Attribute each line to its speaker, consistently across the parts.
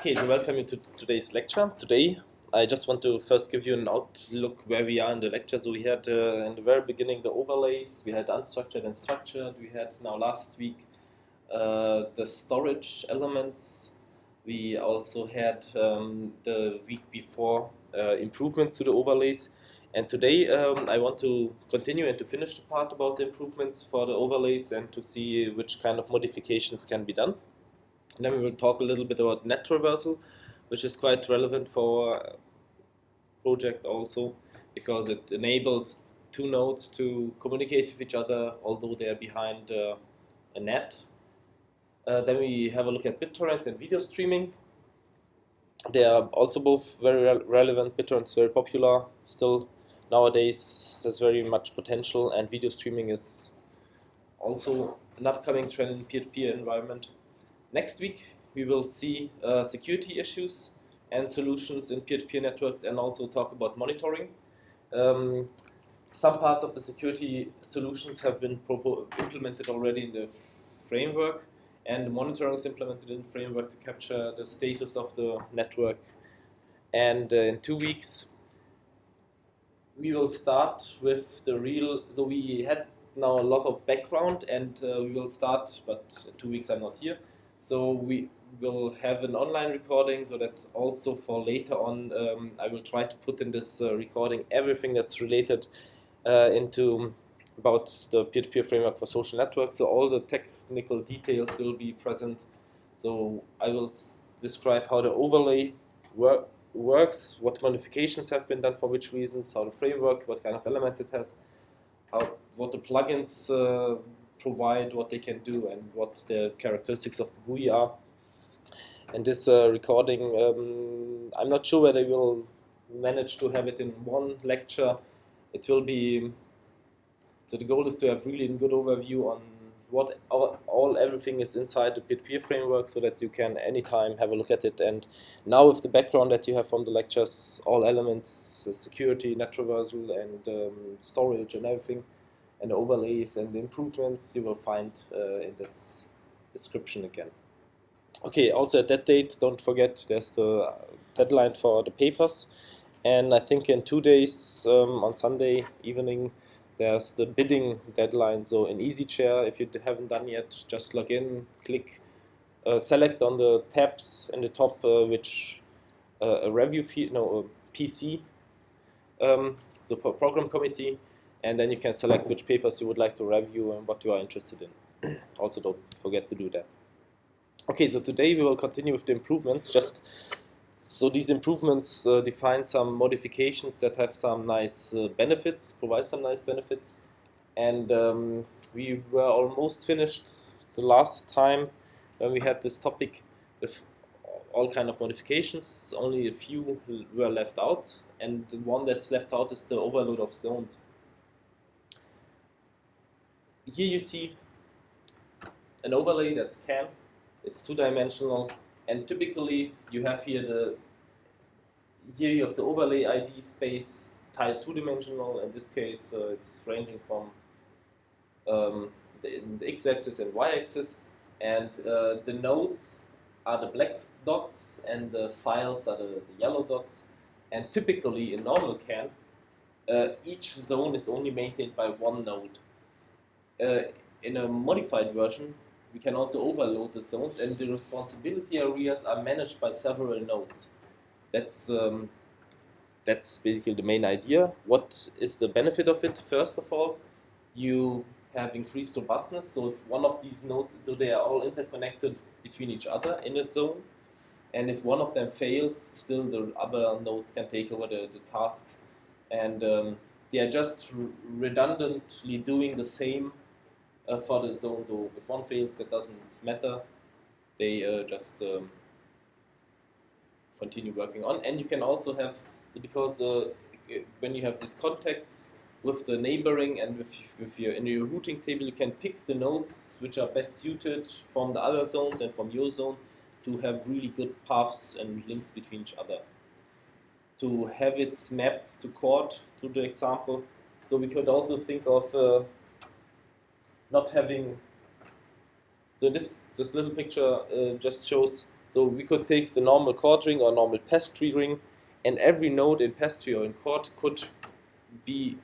Speaker 1: Okay, so welcome you to today's lecture. Today, I just want to first give you an outlook where we are in the lecture. So we had in the very beginning the overlays, we had unstructured and structured, we had now last week the storage elements, we also had the week before improvements to the overlays. And today I want to continue and to finish the part about the improvements for the overlays and to see which kind of modifications can be done. And then we will talk a little bit about net traversal, which is quite relevant for our project also, because it enables two nodes to communicate with each other, although they are behind a net. Then we have a look at BitTorrent and video streaming. They are also both very relevant. BitTorrent is very popular still nowadays, has very much potential, and video streaming is also an upcoming trend in peer-to-peer environment. Next week, we will see security issues and solutions in peer-to-peer networks and also talk about monitoring. Some parts of the security solutions have been implemented already in the framework, and the monitoring is implemented in the framework to capture the status of the network. And in 2 weeks, we will start with the real, so we had now a lot of background and we will start, but in 2 weeks I'm not here. So we will have an online recording, so that also for later on I will try to put in this recording everything that's related into about the peer-to-peer framework for social networks. So all the technical details will be present. So I will describe how the overlay works, what modifications have been done for which reasons, how the framework, what kind of elements it has, what the plugins provide, what they can do, and what the characteristics of the GUI are. And this recording, I'm not sure whether we'll manage to have it in one lecture. It will be, so the goal is to have really a good overview on what everything is inside the peer-to-peer framework, so that you can anytime have a look at it. And now with the background that you have from the lectures, all elements, security, net traversal, and storage and everything, and the overlays and the improvements you will find in this description again. Okay, also at that date, don't forget there's the deadline for the papers, and I think in 2 days on Sunday evening there's the bidding deadline. So in EasyChair, if you haven't done yet, just log in, click, select on the tabs in the top which a review field, no, a PC, so program committee, and then you can select which papers you would like to review and what you are interested in. Also don't forget to do that. Okay, so today we will continue with the improvements. Just so these improvements define some modifications that have some nice benefits, provide some nice benefits. And we were almost finished the last time when we had this topic with all kind of modifications. Only a few were left out, and the one that's left out is the overload of zones. Here you see an overlay that's CAN. It's two-dimensional, and typically you have here you have the overlay ID space tiled two-dimensional. In this case, it's ranging from the x-axis and y-axis, and the nodes are the black dots and the files are the yellow dots. And typically in normal CAN, each zone is only maintained by one node. In a modified version, we can also overload the zones, and the responsibility areas are managed by several nodes. That's basically the main idea. What is the benefit of it? First of all, you have increased robustness. So if one of these nodes, so they are all interconnected between each other in a zone, and if one of them fails, still the other nodes can take over the tasks, and they are just redundantly doing the same for the zone. So if one fails, that doesn't matter. They just continue working on. And you can also have, so because when you have these contacts with the neighboring and with your in your routing table, you can pick the nodes which are best suited from the other zones and from your zone to have really good paths and links between each other. To have it mapped to chord, to the example. So we could also think of not having, so this little picture just shows So we could take the normal chord ring or normal pastry ring, and every node in pastry or in chord could be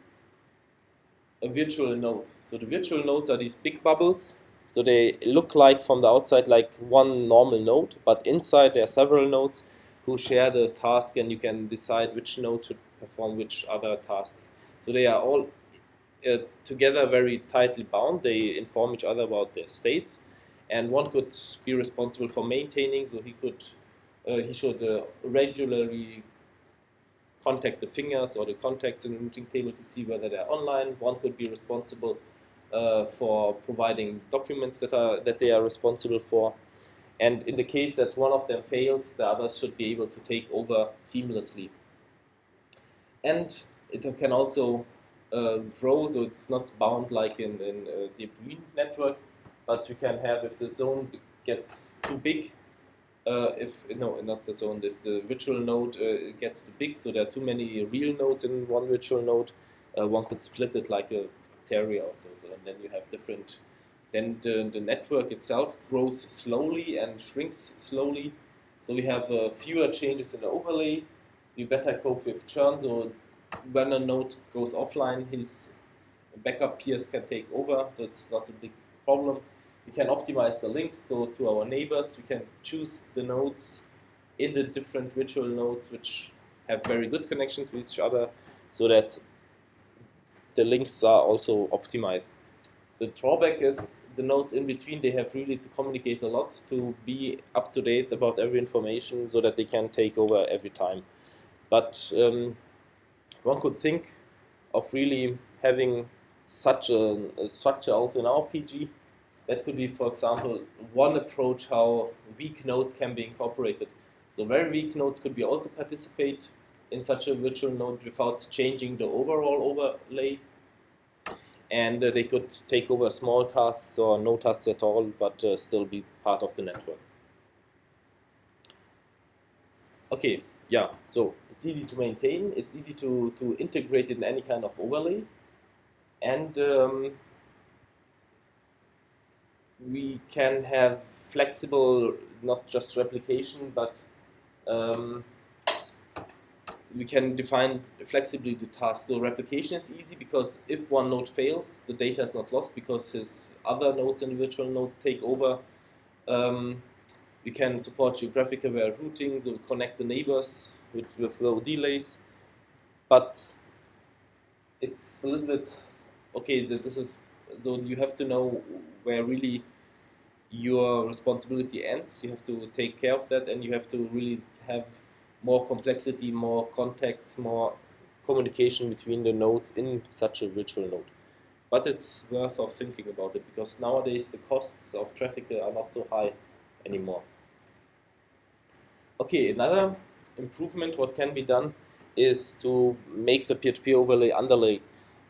Speaker 1: a virtual node. So the virtual nodes are these big bubbles. So they look like from the outside like one normal node, but inside there are several nodes who share the task, and you can decide which node should perform which other tasks. So they are all together very tightly bound. They inform each other about their states, and one could be responsible for maintaining. So he should regularly contact the fingers or the contacts in the routing table to see whether they're online. One could be responsible for providing documents that they are responsible for. And in the case that one of them fails, the others should be able to take over seamlessly. And it can also grow, so it's not bound like in the UPB network, but you can have, if the zone gets too big, if the virtual node gets too big, so there are too many real nodes in one virtual node, one could split it like a bacteria or so, and then you have different. Then the network itself grows slowly and shrinks slowly, so we have fewer changes in the overlay. You better cope with churn, so when a node goes offline, his backup peers can take over, so it's not a big problem. We can optimize the links, so to our neighbors, we can choose the nodes in the different virtual nodes which have very good connection to each other, so that the links are also optimized. The drawback is the nodes in between, they have really to communicate a lot to be up to date about every information, so that they can take over every time. But one could think of really having such a structure also in our PG. That could be, for example, one approach how weak nodes can be incorporated. So very weak nodes could be also participate in such a virtual node without changing the overall overlay. And they could take over small tasks or no tasks at all, but still be part of the network. Okay, yeah, so it's easy to maintain, it's easy to integrate in any kind of overlay, and we can have flexible, not just replication, but we can define flexibly the task. So replication is easy because if one node fails, the data is not lost because his other nodes in the virtual node take over. We can support geographic aware routing, so connect the neighbors with low delays. But it's a little bit, okay, this is, so you have to know where really your responsibility ends. You have to take care of that, and you have to really have more complexity, more contacts, more communication between the nodes in such a virtual node. But it's worth of thinking about it, because nowadays the costs of traffic are not so high anymore. Okay, another improvement what can be done is to make the peer-to-peer overlay underlay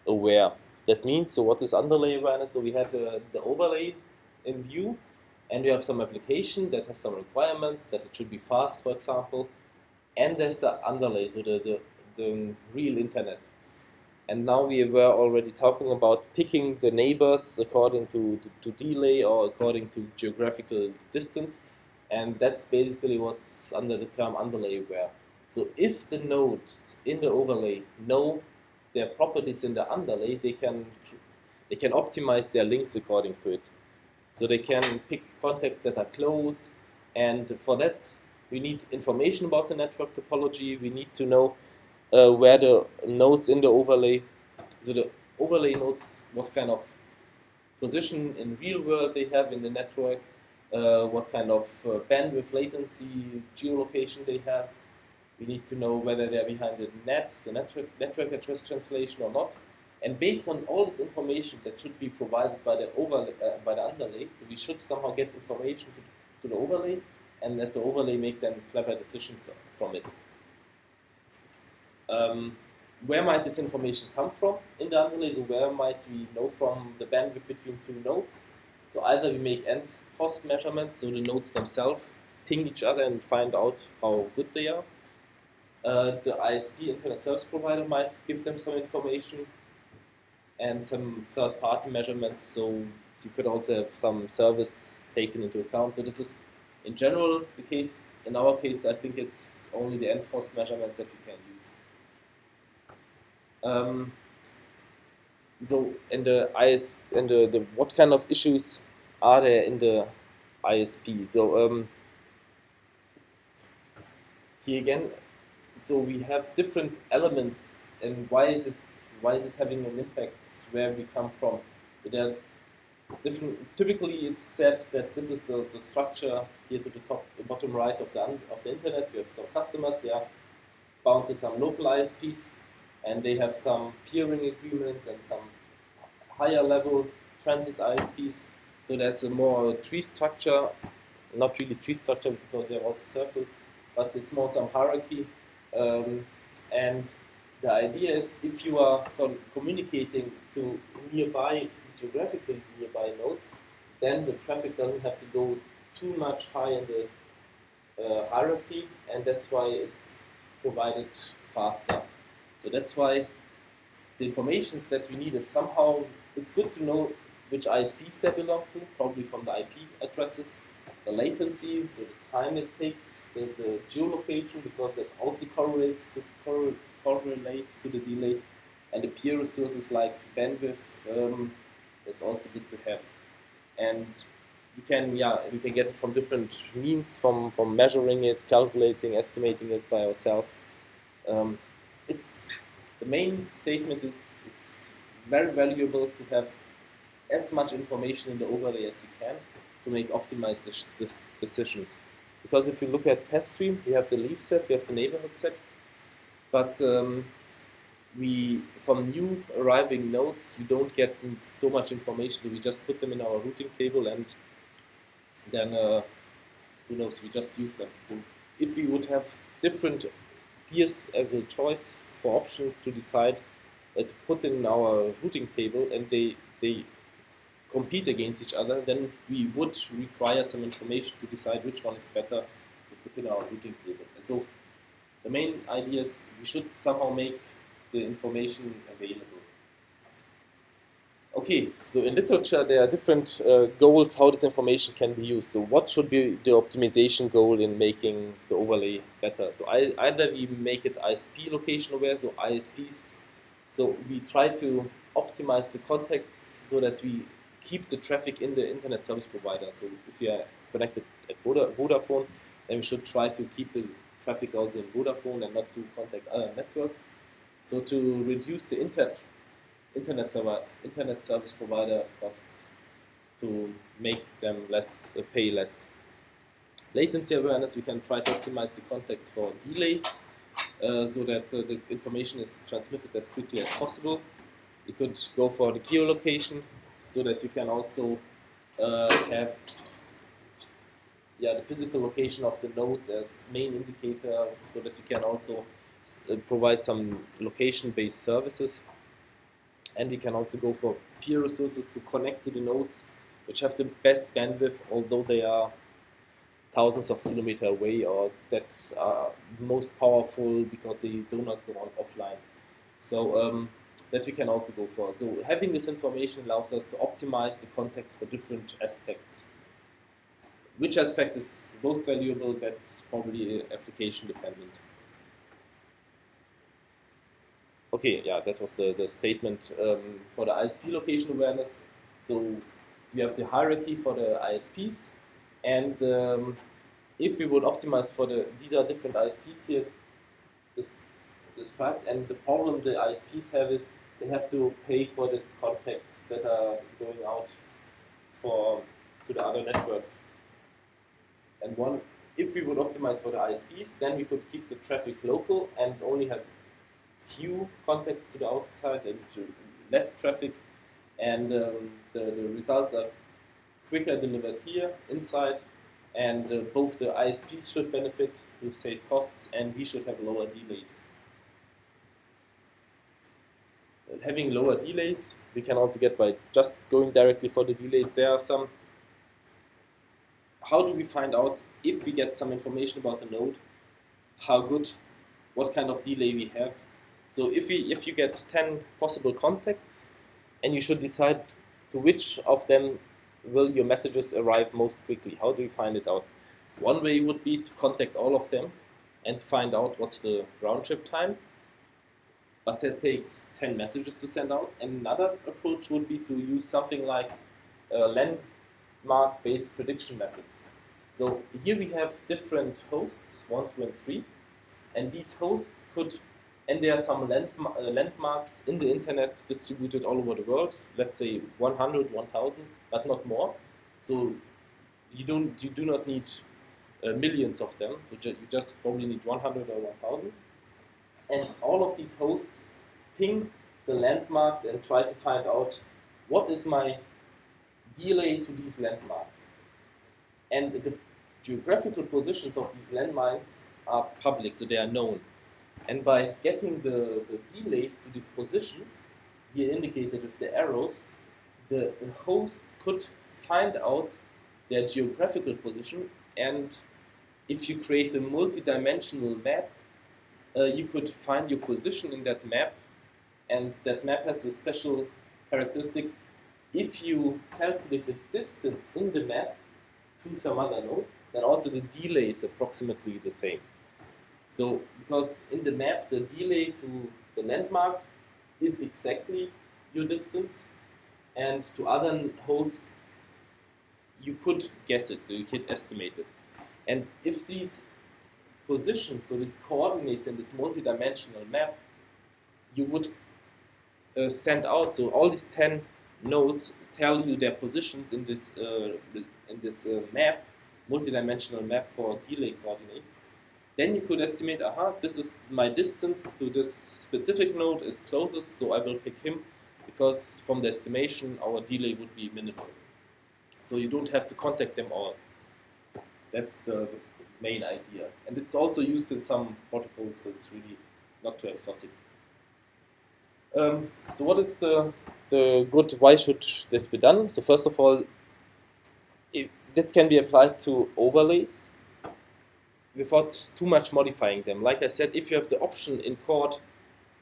Speaker 1: aware. That means, so what is underlay awareness? So we have the overlay in view, and we have some application that has some requirements, that it should be fast, for example, and there's the underlay, so the real internet. And now we were already talking about picking the neighbors according to delay or according to geographical distance, and that's basically what's under the term underlay aware. So if the nodes in the overlay know their properties in the underlay, they can optimize their links according to it. So they can pick contacts that are close, and for that we need information about the network topology. We need to know where the nodes in the overlay, so the overlay nodes, what kind of position in real world they have in the network, what kind of bandwidth, latency, geolocation they have. We need to know whether they're behind the network address translation or not. And based on all this information that should be provided by the underlay, so we should somehow get information to the overlay, and let the overlay make then clever decisions from it. Where might this information come from in the underlay? So where might we know from the bandwidth between two nodes? So either we make end-post measurements, so the nodes themselves ping each other and find out how good they are. The ISP, Internet Service Provider, might give them some information, and some third-party measurements, so you could also have some service taken into account. So this is In general, in our case, I think it's only the end host measurements that we can use. So in the what kind of issues are there in the ISP? So here again, so we have different elements, and why is it having an impact where we come from? So there are different. Typically, it's said that this is the structure here to the bottom right of the internet. We have some customers. They are bound to some local ISPs, and they have some peering agreements and some higher level transit ISPs. So there's a more tree structure, not really tree structure because there are also circles, but it's more some hierarchy. And the idea is if you are communicating to geographically nearby nodes, then the traffic doesn't have to go too much high in the hierarchy, and that's why it's provided faster. So that's why the information that we need is somehow, it's good to know which ISPs they belong to, probably from the IP addresses, the latency, so the time it takes, the geolocation, because that also correlates to the delay, and the peer resources like bandwidth, it's also good to have. And we can get it from different means, from measuring it, calculating, estimating it by ourselves. The main statement is it's very valuable to have as much information in the overlay as you can to make optimized decisions. Because if you look at past stream, we have the leaf set, we have the neighborhood set, but from new arriving nodes, we don't get so much information. We just put them in our routing table, and then who knows, we just use them. So if we would have different peers as a choice for option to decide to put in our routing table, and they compete against each other, then we would require some information to decide which one is better to put in our routing table. And so the main idea is we should somehow make the information available. Okay, so in literature there are different goals how this information can be used. So what should be the optimization goal in making the overlay better? So either we make it ISP location aware, so ISPs, so we try to optimize the contacts so that we keep the traffic in the internet service provider. So if we are connected at Vodafone, then we should try to keep the traffic also in Vodafone and not to contact other networks. So to reduce the internet service provider costs, to make them pay less. Latency awareness, we can try to optimize the contacts for delay so that the information is transmitted as quickly as possible. You could go for the geolocation so that you can also have the physical location of the nodes as main indicator, so that you can also provide some location-based services. And we can also go for peer resources to connect to the nodes which have the best bandwidth, although they are thousands of kilometers away, or that are most powerful because they do not go on offline. So that we can also go for. So having this information allows us to optimize the context for different aspects. Which aspect is most valuable? That's probably application dependent. Okay, yeah, that was the statement for the ISP location awareness. So we have the hierarchy for the ISPs, and if we would optimize for these are different ISPs here described, and the problem the ISPs have is they have to pay for these contacts that are going out to the other networks. And if we would optimize for the ISPs, then we could keep the traffic local and only have few contacts to the outside and to less traffic, and the results are quicker delivered here inside, and both the ISPs should benefit to save costs, and we should have lower delays. Having lower delays we can also get by just going directly for the delays. There are some. How do we find out if we get some information about the node, what kind of delay we have? So if you get 10 possible contacts, and you should decide to which of them will your messages arrive most quickly. How do you find it out? One way would be to contact all of them and find out what's the round trip time, but that takes 10 messages to send out. And another approach would be to use something like landmark-based prediction methods. So here we have different hosts, 1, 2, and 3, and these hosts could, and there are some landmarks in the internet distributed all over the world, let's say 100, 1000, but not more. So you do not need millions of them, so you just probably need 100 or 1000. And all of these hosts ping the landmarks and try to find out what is my delay to these landmarks. And the geographical positions of these landmines are public, so they are known. And by getting the delays to these positions, here indicated with the arrows, the hosts could find out their geographical position, and if you create a multi-dimensional map, you could find your position in that map, and that map has the special characteristic: if you calculate the distance in the map to some other node, then also the delay is approximately the same. So, because in the map the delay to the landmark is exactly your distance, and to other hosts you could guess it, so you could estimate it. And if these positions, so these coordinates in this multi-dimensional map, you would send out, so all these 10 nodes tell you their positions in this map, multi-dimensional map for delay coordinates. Then you could estimate, this is my distance to this specific node is closest, so I will pick him, because from the estimation our delay would be minimal. So you don't have to contact them all. That's the main idea. And it's also used in some protocols, so it's really not too exotic. So what is the good, why should this be done? So first of all, that can be applied to overlays without too much modifying them. Like I said, if you have the option in chord,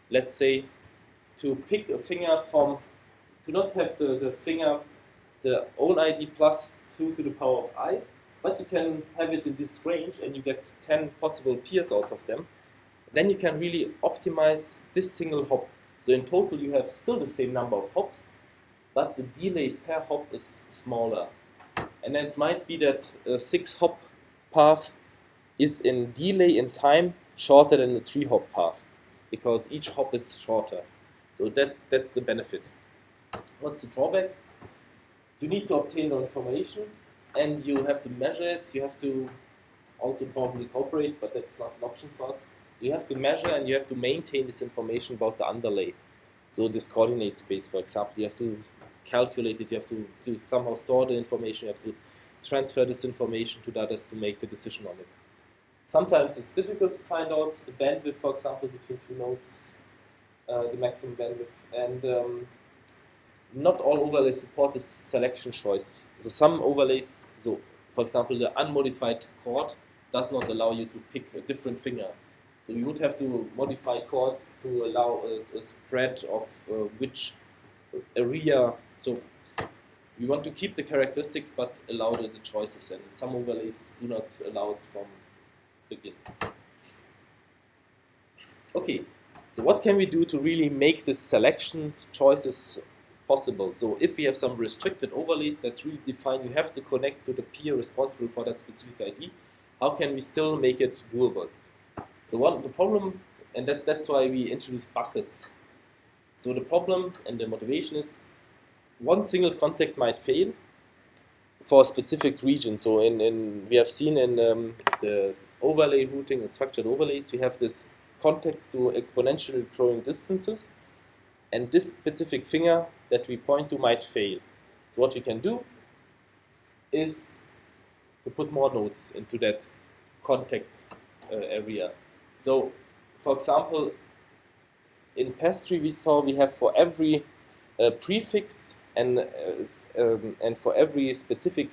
Speaker 1: let's say, to pick a finger from, to not have the finger, the own ID plus 2 to the power of I, but you can have it in this range and you get 10 possible pairs out of them, then you can really optimize this single hop. So in total you have still the same number of hops, but the delay per hop is smaller. And it might be that a 6-hop path is in delay in time shorter than a 3-hop path, because each hop is shorter. So that's the benefit. What's the drawback? You need to obtain the information, and you have to measure it. You have to also probably cooperate, but that's not an option for us. You have to measure and you have to maintain this information about the underlay. So this coordinate space, for example, you have to calculate it, you have to somehow store the information, you have to transfer this information to the others to make a decision on it. Sometimes it's difficult to find out the bandwidth, for example, between two nodes, the maximum bandwidth, and not all overlays support this selection choice. So some overlays, so for example, the unmodified chord does not allow you to pick a different finger. So you would have to modify chords to allow a spread of which area. So we want to keep the characteristics but allow the choices, and some overlays do not allow it from the beginning. Okay, so what can we do to really make this selection choices possible? So if we have some restricted overlays that really define you have to connect to the peer responsible for that specific ID, how can we still make it doable? So the problem, and that's why we introduce buckets. So the problem and the motivation is one single contact might fail for a specific region. So we have seen in the overlay routing and structured overlays, we have this contacts to exponentially growing distances, and this specific finger that we point to might fail. So what we can do is to put more nodes into that contact area. So, for example, in pastry we saw we have for every prefix and for every specific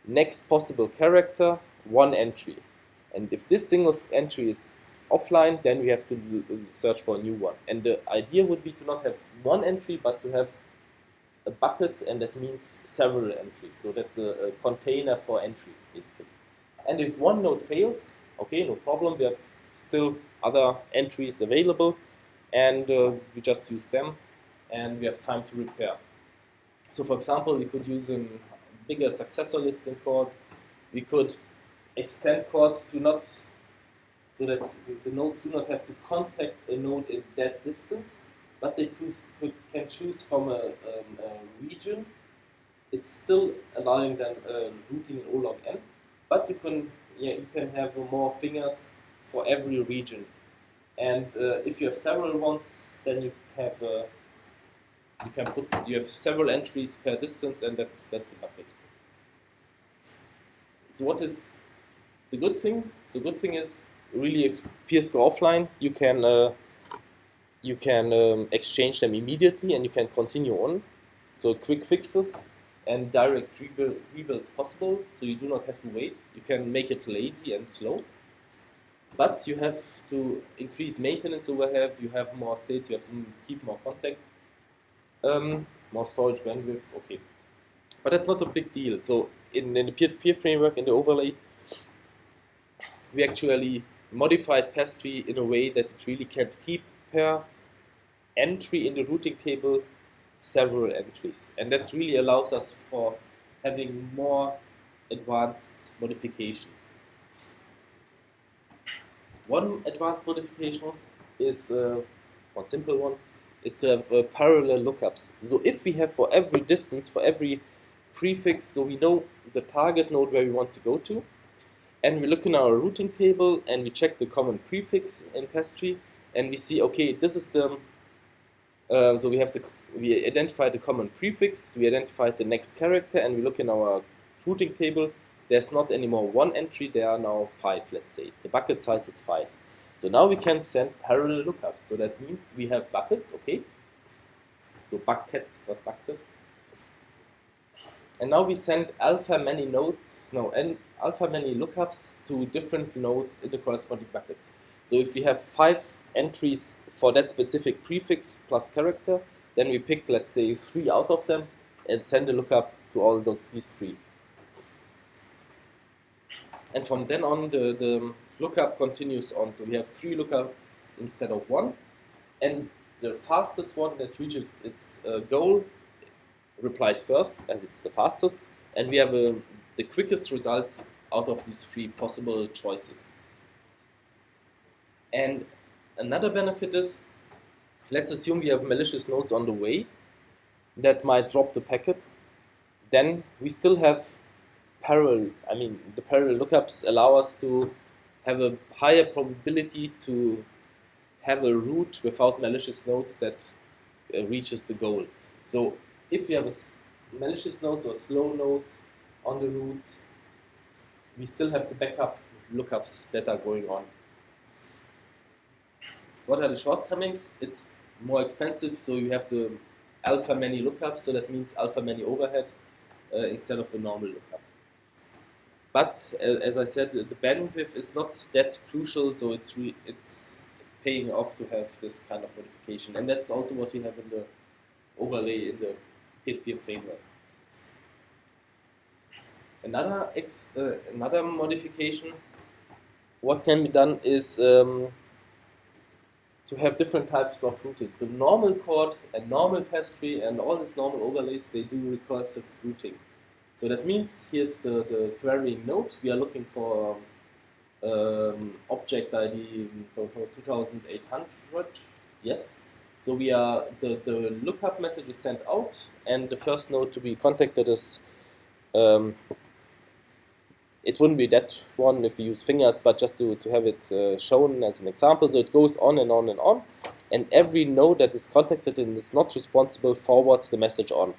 Speaker 1: next possible character one entry. And if this single entry is offline, then we have to search for a new one. And the idea would be to not have one entry, but to have a bucket, and that means several entries. So that's a container for entries, basically. And if one node fails, okay, no problem, we have still other entries available, and we just use them, and we have time to repair. So for example, we could use a bigger successor listing code. We could extend codes to not, so that the nodes do not have to contact a node in that distance, but they can choose from a region. It's still allowing them routing in O log n, but you can have more fingers for every region. And if you have several ones, then you have several entries per distance, and that's a bucket. So what is the good thing? So good thing is really if peers go offline, you can exchange them immediately and you can continue on. So quick fixes and direct rebuilds possible. So you do not have to wait. You can make it lazy and slow. But you have to increase maintenance overhead, you have more states, you have to keep more contact, more storage bandwidth, okay. But that's not a big deal. So in the peer-to-peer framework, in the overlay, we actually modified pastry in a way that it really can keep per entry in the routing table several entries. And that really allows us for having more advanced modifications. One advanced modification is, one simple one, is to have parallel lookups. So if we have for every distance, for every prefix, so we know the target node where we want to go to, and we look in our routing table and we check the common prefix in pastry, and we see, okay, this is the, so we identified the common prefix, we identified the next character, and we look in our routing table. There's not anymore one entry, there are now 5, let's say. The bucket size is 5. So now we can send parallel lookups. So that means we have buckets, okay? So buckets, not buckets. And now we send alpha many lookups to different nodes in the corresponding buckets. So if we have 5 entries for that specific prefix plus character, then we pick, let's say, 3 out of them and send a lookup to all these 3. And from then on, the lookup continues on. So we have 3 lookups instead of 1. And the fastest one that reaches its goal replies first, as it's the fastest. And we have the quickest result out of these 3 possible choices. And another benefit is, let's assume we have malicious nodes on the way that might drop the packet. Then we still have the parallel lookups allow us to have a higher probability to have a route without malicious nodes that reaches the goal. So if we have malicious nodes or slow nodes on the route, we still have the backup lookups that are going on. What are the shortcomings? It's more expensive, so you have the alpha many lookups, so that means alpha many overhead instead of a normal lookup. But as I said, the bandwidth is not that crucial, so it's paying off to have this kind of modification. And that's also what we have in the overlay in the peer-to-peer framework. Another modification, what can be done is to have different types of routing. So normal chord and normal pastry and all these normal overlays, they do recursive routing. So that means here's the querying node. We are looking for object ID 2800. Yes. So we are the lookup message is sent out, and the first node to be contacted is it wouldn't be that one if we use fingers, but just to have it shown as an example. So it goes on and on and on, and every node that is contacted and is not responsible forwards the message on.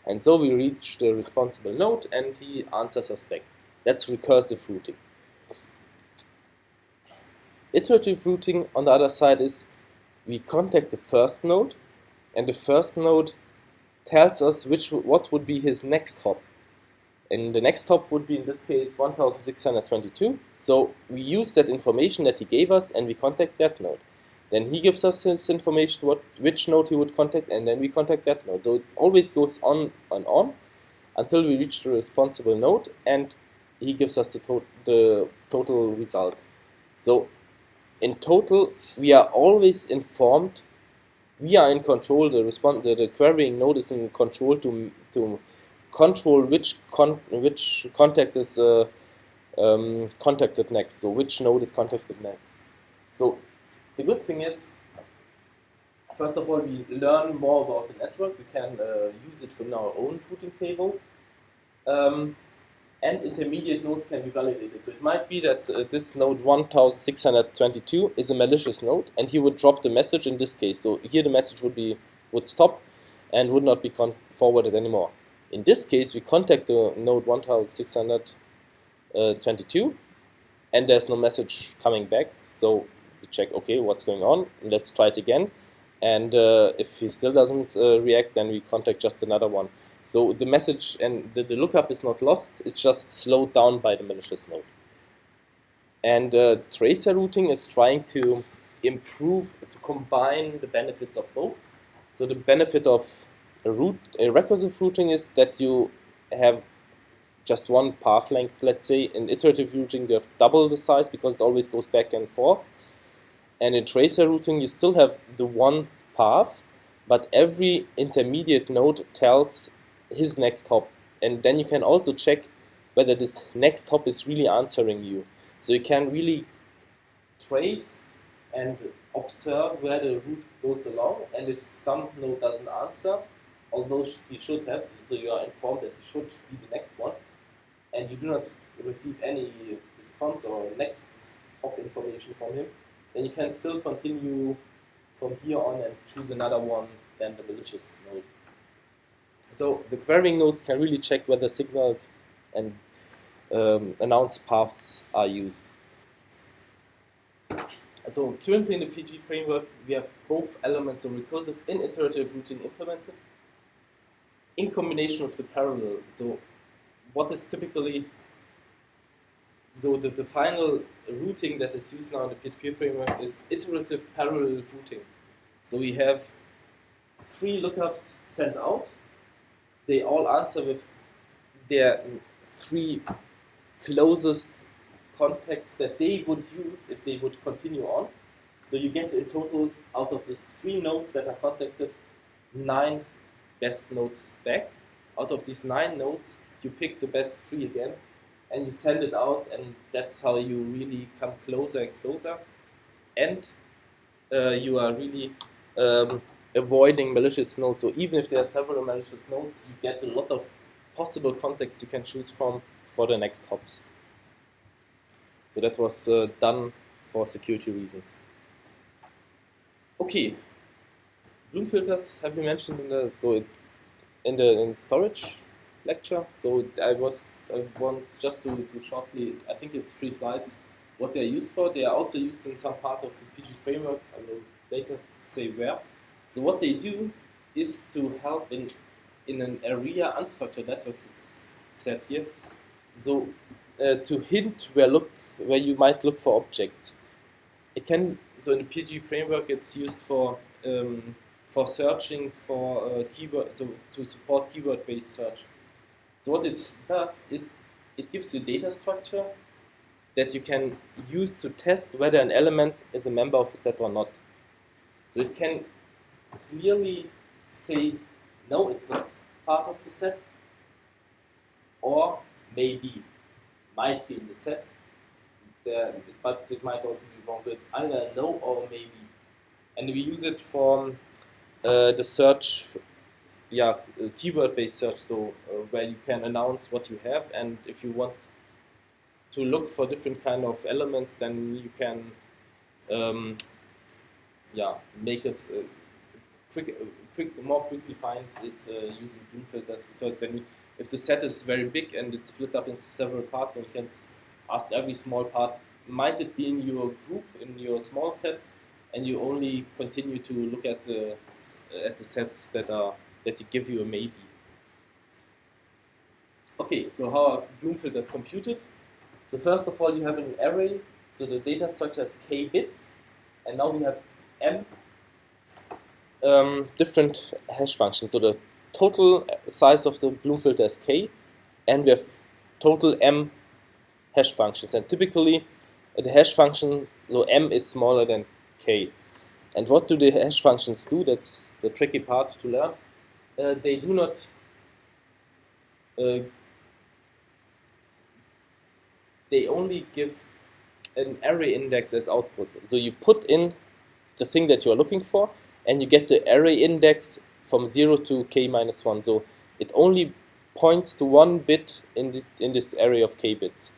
Speaker 1: And so we reach the responsible node and he answers us back. That's recursive routing. Iterative routing on the other side is we contact the first node, and the first node tells us what would be his next hop. And the next hop would be in this case 1622. So we use that information that he gave us and we contact that node. Then he gives us his information, which node he would contact, and then we contact that node. So it always goes on and on until we reach the responsible node. And he gives us the total result. So in total, we are always informed. We are in control. The querying node is in control to control which contact is contacted next. So which node is contacted next. So the good thing is, first of all, we learn more about the network. We can use it in our own routing table. And intermediate nodes can be validated. So it might be that this node 1622 is a malicious node, and he would drop the message in this case. So here the message would stop and would not be forwarded anymore. In this case, we contact the node 1622, and there's no message coming back. So we check, okay, what's going on? Let's try it again. And if he still doesn't react, then we contact just another one. So the message and the lookup is not lost, it's just slowed down by the malicious node. And tracer routing is trying to combine the benefits of both. So the benefit of a recursive routing is that you have just one path length. Let's say in iterative routing you have double the size because it always goes back and forth. And in tracer routing you still have the one path, but every intermediate node tells his next hop, and then you can also check whether this next hop is really answering you. So you can really trace and observe where the route goes along, and if some node doesn't answer, although he should have, so you are informed that he should be the next one, and you do not receive any response or next hop information from him, then you can still continue from here on and choose another one than the malicious node. So the querying nodes can really check whether signaled and announced paths are used. So currently in the PG framework, we have both elements of recursive and iterative routing implemented in combination with the parallel. So what is typically, so the final routing that is used now in the PHP framework is iterative parallel routing. So we have 3 lookups sent out. They all answer with their 3 closest contacts that they would use if they would continue on. So you get in total, out of these 3 nodes that are contacted, 9 best nodes back. Out of these 9 nodes, you pick the best 3 again, and you send it out, and that's how you really come closer and closer. And you are really avoiding malicious nodes. So even if there are several malicious nodes, you get a lot of possible contacts you can choose from for the next hops. So that was done for security reasons. Okay, Bloom filters have been mentioned in the storage lecture. So I want just to shortly, I think it's 3 slides, what they're used for. They are also used in some part of the PG framework. I will later say where. So what they do is to help in an area unstructured networks, it's said here. So to hint where you might look for objects. So in the PG framework, it's used for searching for keyword, so to support keyword-based search. So what it does is it gives you data structure that you can use to test whether an element is a member of a set or not. So it can clearly say, no, it's not part of the set, or maybe might be in the set, but it might also be wrong. So it's either no or maybe. And we use it for the search, keyword-based search, so where you can announce what you have, and if you want to look for different kind of elements, then you can make us more quickly find it using Bloom filters, because then if the set is very big and it's split up into several parts, and you can ask every small part, might it be in your group, in your small set, and you only continue to look at the sets that give you a maybe. Okay, so how are Bloom filters computed? So first of all, you have an array, so the data structure is k bits, and now we have m different hash functions. So the total size of the Bloom filter is k, and we have total m hash functions, and typically the hash function, so m is smaller than k. And what do the hash functions do? That's the tricky part to learn. They do not they only give an array index as output. So you put in the thing that you are looking for, and you get the array index from 0 to k minus 1. So it only points to one bit in this array of k bits.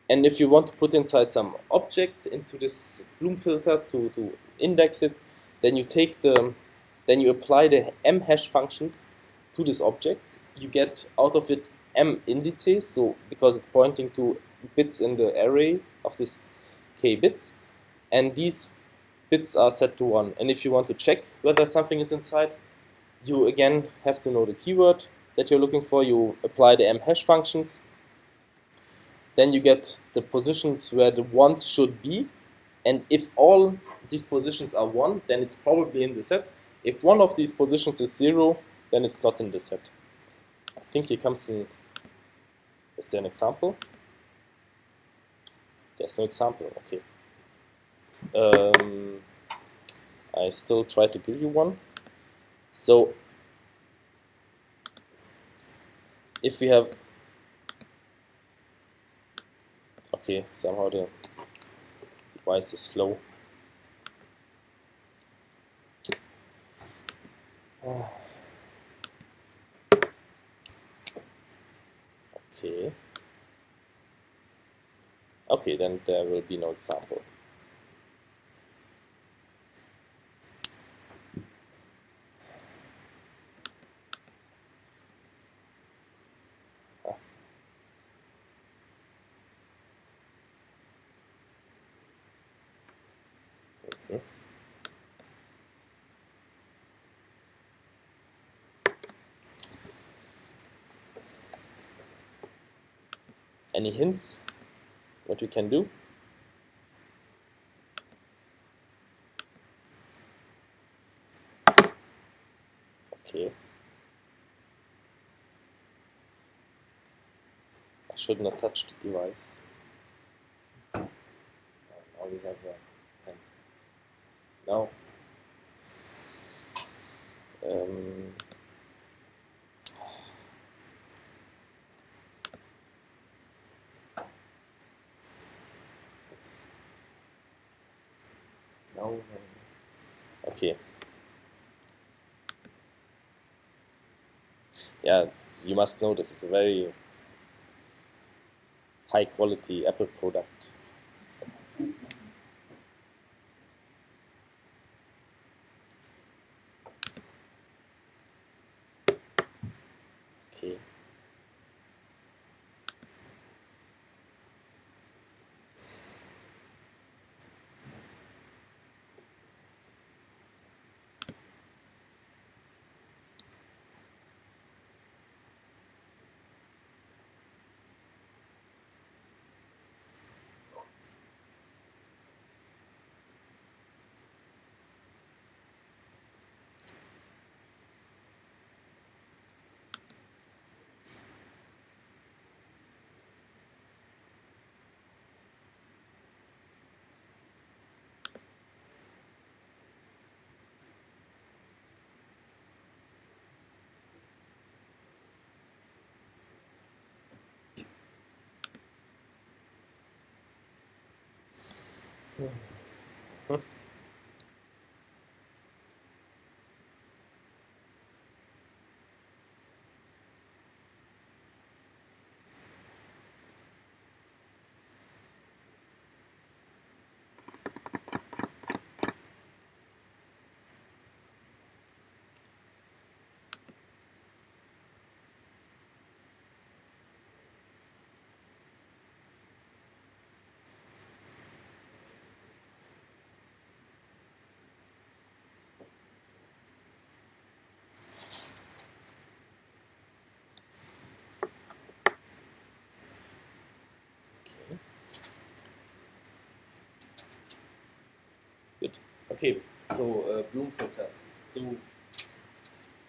Speaker 1: And if you want to put inside some object into this Bloom filter to index it, then you apply the m hash functions to this object. You get out of it m indices, so because it's pointing to bits in the array of this k bits, and these bits are set to 1. And if you want to check whether something is inside, you again have to know the keyword that you're looking for. You apply the m hash functions. Then you get the positions where the ones should be. And if all these positions are 1, then it's probably in the set. If one of these positions is 0, then it's not in the set. I think here comes in. Is there an example? There's no example. Okay. I still try to give you one. So if we have, okay, somehow the device is slow. Okay. Okay, then there will be no example. Any hints what we can do? Okay. I should not touch the device. Now we have a pen. Now. Okay. Yeah, you must know this is a very high quality Apple product. So. Okay. Good. Okay, so Bloom filters. So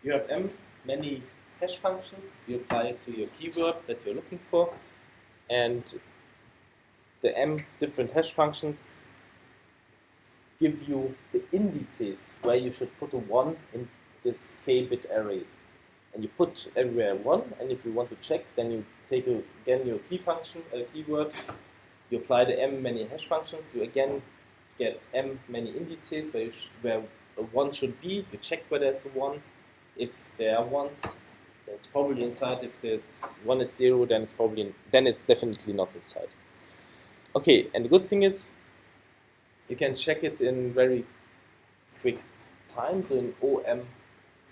Speaker 1: you have many hash functions. You apply it to your keyword that you're looking for, and the m different hash functions give you the indices where you should put a 1 in this k-bit array. And you put everywhere 1, and if you want to check, then you take again your key function, keyword, you apply the m many hash functions, you again get m many indices where a 1 should be, you check where there's a 1. If there are 1s, then it's probably inside. If it's 1 is 0, then it's definitely not inside. Okay, and the good thing is, you can check it in very quick time, so in OM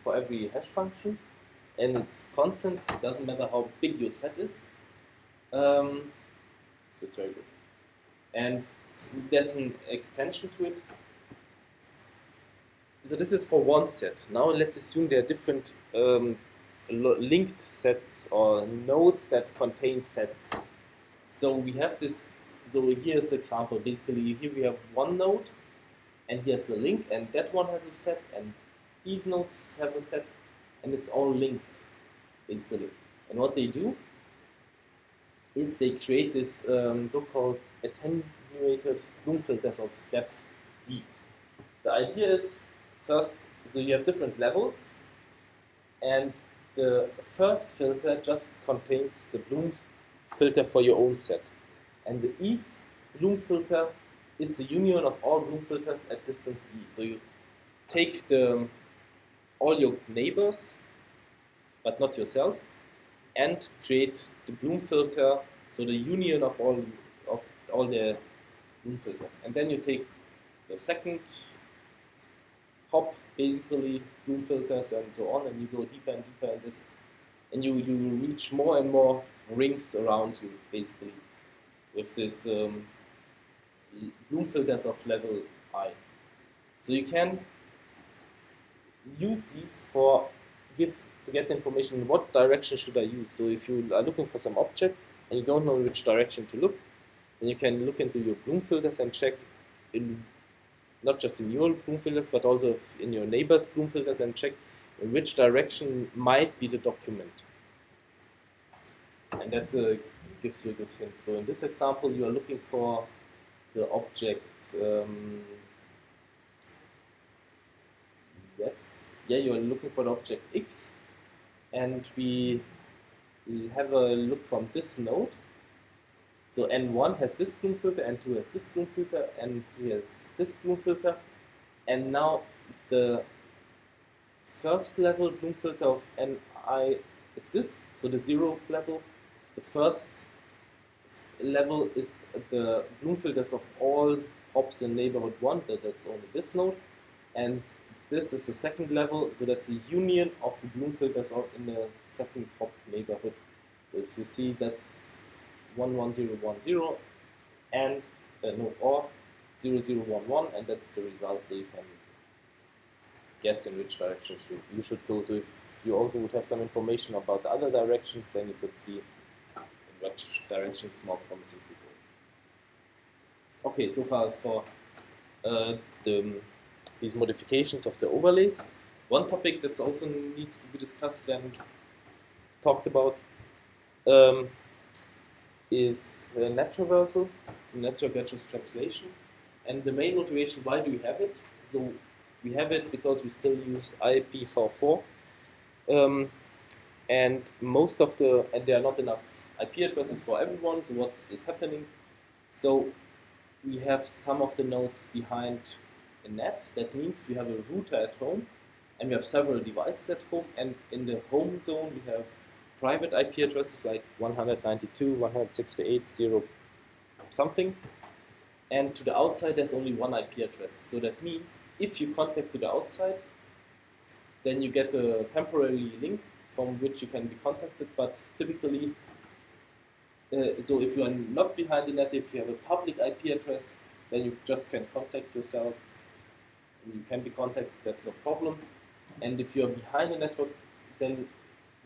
Speaker 1: for every hash function, and it's constant, it doesn't matter how big your set is. It's very good. And there's an extension to it. So this is for one set. Now let's assume there are different linked sets or nodes that contain sets. So we have this. So here's the example. Basically, here we have one node, and here's a link, and that one has a set, and these nodes have a set, and it's all linked, basically. And what they do is they create this so-called attenuated Bloom filters of depth D. The idea is, first, so you have different levels, and the first filter just contains the Bloom filter for your own set. And the Eve Bloom filter is the union of all Bloom filters at distance E. So you take all your neighbors, but not yourself, and create the Bloom filter, so the union of all the Bloom filters. And then you take the second hop, basically Bloom filters and so on, and you go deeper and deeper in this, and you reach more and more rings around you, basically, with this Bloom filters of level I. So you can use these to get information what direction should I use. So if you are looking for some object and you don't know which direction to look, then you can look into your Bloom filters and check not just in your Bloom filters, but also in your neighbor's Bloom filters, and check in which direction might be the document. And that gives you a good hint. So in this example, you are looking for the object. You are looking for the object X, and we have a look from this node. So N1 has this Bloom filter, N2 has this Bloom filter, N3 has this Bloom filter, and now the first level Bloom filter of Ni is this, so the 0th level. The first level is the Bloom filters of all hops in neighborhood 1, that's only this node, and this is the second level, so that's the union of the Bloom filters in the second hop neighborhood. So if you see, that's 11010 and or 0011, and that's the result. So you can guess in which direction you should go. So if you also would have some information about the other directions, then you could see in which direction it's more promising to go. Okay, so far for these modifications of the overlays. One topic that also needs to be discussed and talked about is net traversal, the network address translation. And the main motivation, why do we have it? So we have it because we still use IPv4, and there are not enough IP addresses for everyone. So what is happening? So we have some of the nodes behind a net. That means we have a router at home, and we have several devices at home, and in the home zone we have private IP addresses like 192.168.0 something, and to the outside there's only one IP address. So that means if you contact to the outside, then you get a temporary link from which you can be contacted, but typically so if you are not behind the net, if you have a public IP address, then you just can contact yourself, and you can be contacted, that's no problem. And if you're behind the network, then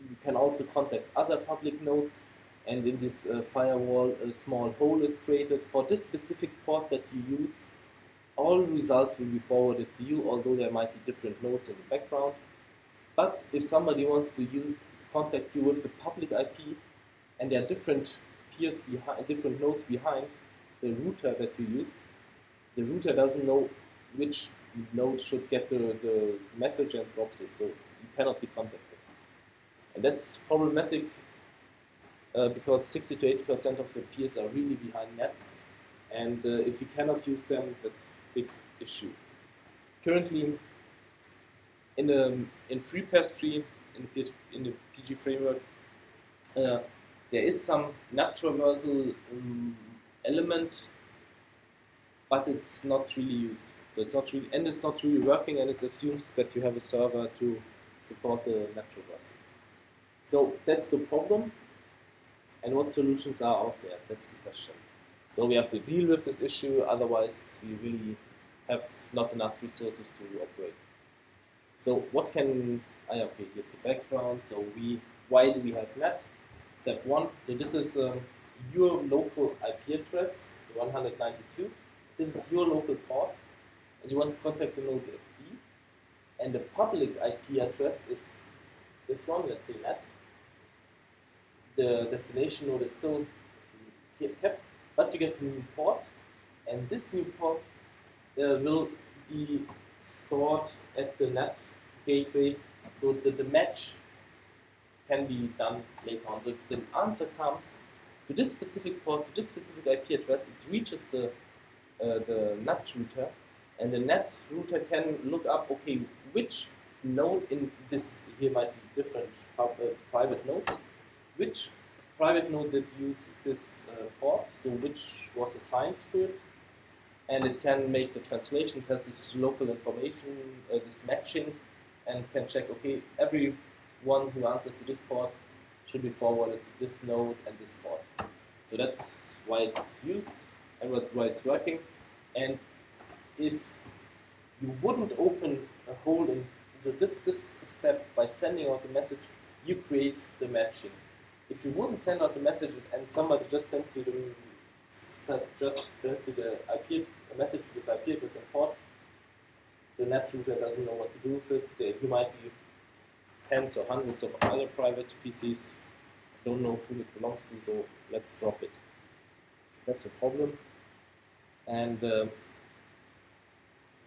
Speaker 1: you can also contact other public nodes, and in this firewall a small hole is created for this specific port that you use. All results will be forwarded to you, although there might be different nodes in the background. But if somebody wants to contact you with the public IP, and there are different peers behind, different nodes behind, the router that you use, the router doesn't know which node should get the message and drops it, so you cannot be contacted. And that's problematic because 60 to 80% of the peers are really behind nets, and if you cannot use them, that's a big issue. Currently, in FreePass-tree, in the PG framework, there is some NAT traversal element, but it's not really used. So it's not really, and it's not really working, and it assumes that you have a server to support the NAT traversal. So that's the problem. And what solutions are out there? That's the question. So we have to deal with this issue, otherwise we really have not enough resources to operate. So what can, okay, here's the background. So why do we have NAT? Step one, so this is your local IP address, 192. This is your local port, and you want to contact the node E. And the public IP address is this one, let's say NAT. The destination node is still kept, but you get a new port, and this new port will be stored at the NAT gateway, so that the match can be done later on. So if the answer comes to this specific port, to this specific IP address, it reaches the NAT router, and the NAT router can look up, okay, which node in this, here might be different private nodes, which private node did use this port, so which was assigned to it, and it can make the translation, it has this local information, this matching, and can check, okay, everyone who answers to this port should be forwarded to this node and this port. So that's why it's used and why it's working. And if you wouldn't open a hole in, so this step, by sending out the message, you create the matching. If you wouldn't send out the message and somebody just sends you the IP, a message to this IP address and port, the NAT router doesn't know what to do with it. You might be tens or hundreds of other private PCs, don't know who it belongs to, so let's drop it. That's a problem. And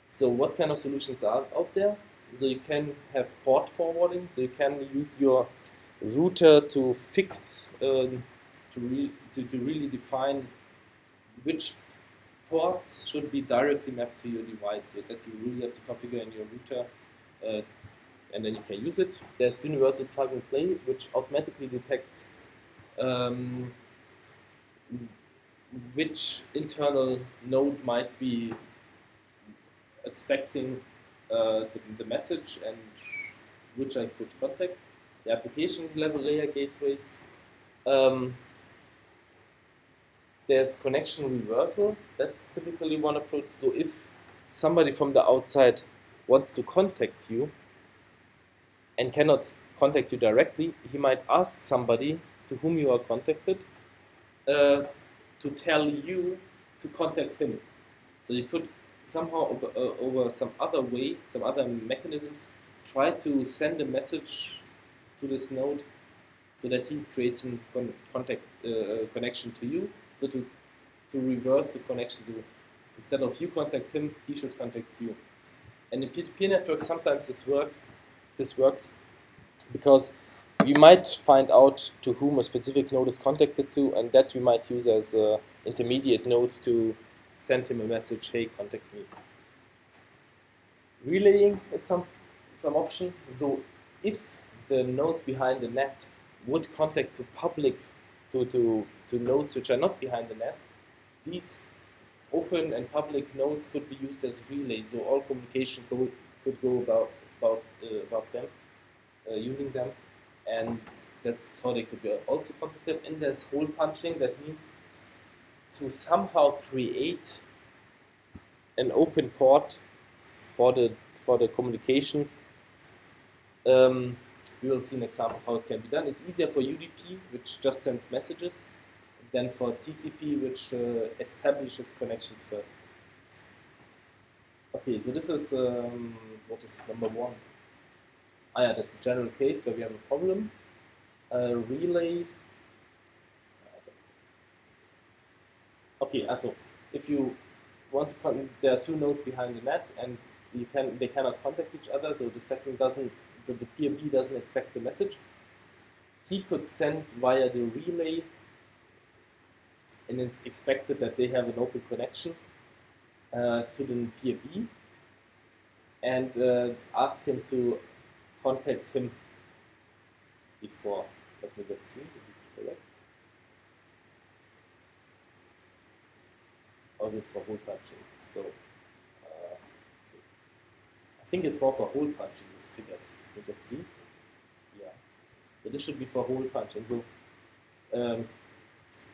Speaker 1: so what kind of solutions are out there? So you can have port forwarding, so you can use your router to fix, to really define which ports should be directly mapped to your device, so that you really have to configure in your router, and then you can use it. There's universal plug and play, which automatically detects which internal node might be expecting the message and which I could contact. The application level layer gateways. There's connection reversal. That's typically one approach. So if somebody from the outside wants to contact you and cannot contact you directly, he might ask somebody to whom you are contacted to tell you to contact him. So you could somehow over some other way, some other mechanisms, try to send a message to this node so that he creates a connection to you. So to reverse the connection, to instead of you contact him, he should contact you. And in peer-to-peer networks, sometimes this works because we might find out to whom a specific node is contacted to, and that we might use as an intermediate node to send him a message, hey, contact me. Relaying is some option. So if the nodes behind the net would contact to public, to nodes which are not behind the net, these open and public nodes could be used as relays. So all communication could go above them, using them, and that's how they could be also contacted. And there's hole punching. That means to somehow create an open port for the communication. We will see an example how it can be done. It's easier for UDP, which just sends messages, than for TCP, which establishes connections first. Okay, so this is what is number one. Yeah, that's a general case where we have a problem. Relay. Okay, okay, also if you want to, there are two nodes behind the net, and they cannot contact each other. So the second doesn't, the peer B doesn't expect the message. He could send via the relay, and it's expected that they have an open connection to the peer B, and ask him to contact him before. Let me just see, is it correct? Or is it for hole punching? So I think it's more for hole punching, these figures. You just see. Yeah. So this should be for hole punching. So one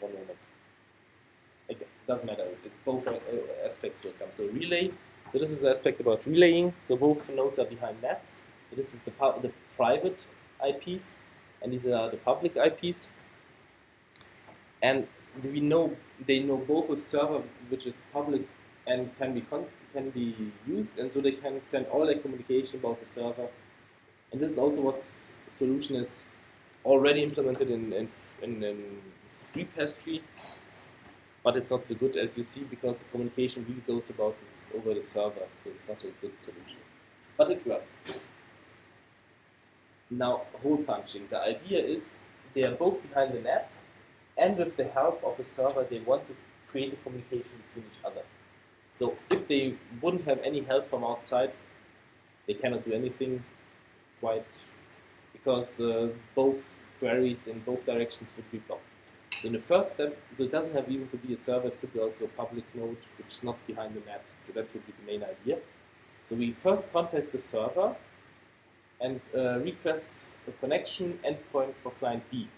Speaker 1: moment. It doesn't matter. Both aspects will come. So relay. So this is the aspect about relaying. So both nodes are behind nets. So this is the private IPs, and these are the public IPs. And they know both a server which is public and can be used, and so they can send all their communication about the server. And this is also what solution is already implemented in FreePastry. But it's not so good, as you see, because the communication really goes about this over the server, so it's not a good solution. But it works. Now, hole punching. The idea is they are both behind the net, and with the help of a server, they want to create a communication between each other. So if they wouldn't have any help from outside, they cannot do anything quite, because both queries in both directions would be blocked. So in the first step, so it doesn't have even to be a server, it could be also a public node which is not behind the net. So that would be the main idea. So we first contact the server and request a connection endpoint for client B.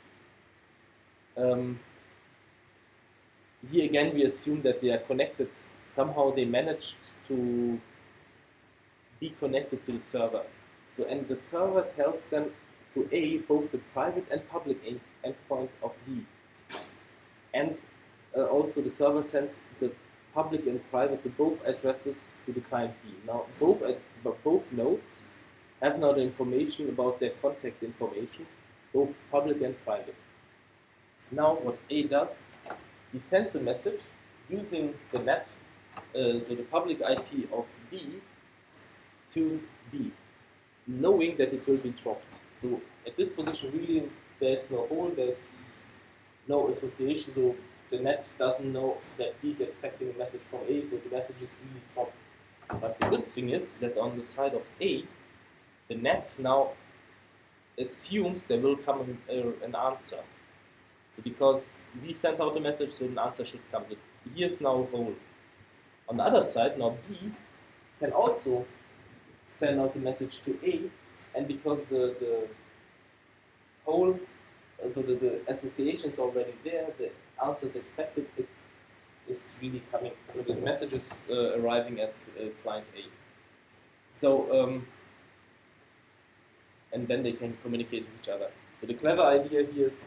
Speaker 1: Here again, we assume that they are connected. Somehow they managed to be connected to the server. So, and the server tells them to A, both the private and public endpoint of B. And also the server sends the public and private, so both addresses to the client B. Now both nodes have now the information about their contact information, both public and private. Now what A does, he sends a message using the net, so the public IP of B, to B, knowing that it will be dropped. So at this position really there's no hole, there's no association, so the net doesn't know that B is expecting a message from A, so the message is really dropped. But the good thing is that on the side of A, the net now assumes there will come an answer. So because we sent out a message, so an answer should come. So here's now a hole. On the other side, now B can also send out a message to A, and because the hole, so the association is already there, the answer is expected, it is really coming. So the message is arriving at client A. So, and then they can communicate with each other. So the clever idea here is,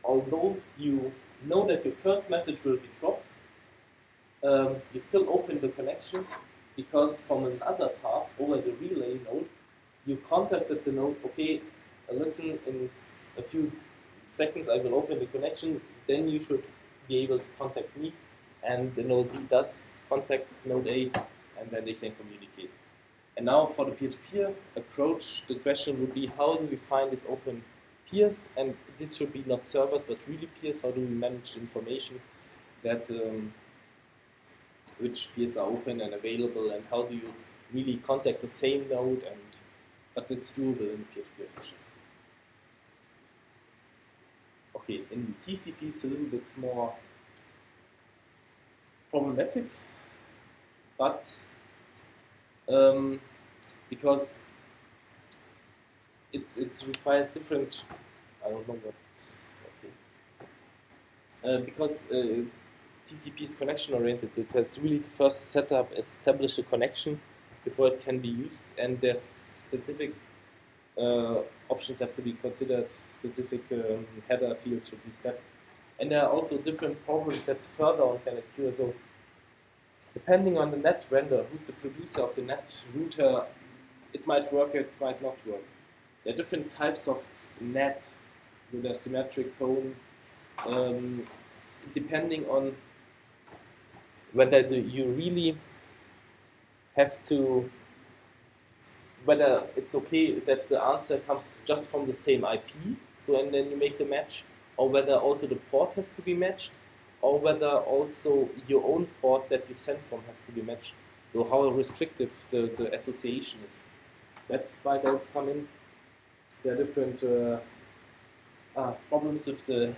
Speaker 1: although you know that your first message will be dropped, you still open the connection, because from another path over the relay node, you contacted the node, okay, listen, in a few seconds I will open the connection, then you should be able to contact me, and the node B does contact node A, and then they can communicate. And now for the peer-to-peer approach, the question would be, how do we find these open peers? And this should be not servers, but really peers. How do we manage information that which peers are open and available, and how do you really contact the same node, but it's doable in peer-to-peer fashion. Okay, in TCP it's a little bit more problematic, but because it requires different, I don't know what, okay. Because TCP is connection oriented, so it has really to first set up, establish a connection before it can be used, and there's specific options have to be considered, specific header fields should be set. And there are also different problems that further on can occur. So depending on the net vendor, who's the producer of the net router, it might work, it might not work. There are different types of net with a symmetric cone, depending on whether you really have to, whether it's okay that the answer comes just from the same IP, so and then you make the match, or whether also the port has to be matched, or whether also your own port that you send from has to be matched. So how restrictive the association is. That might also come in. There are different problems with the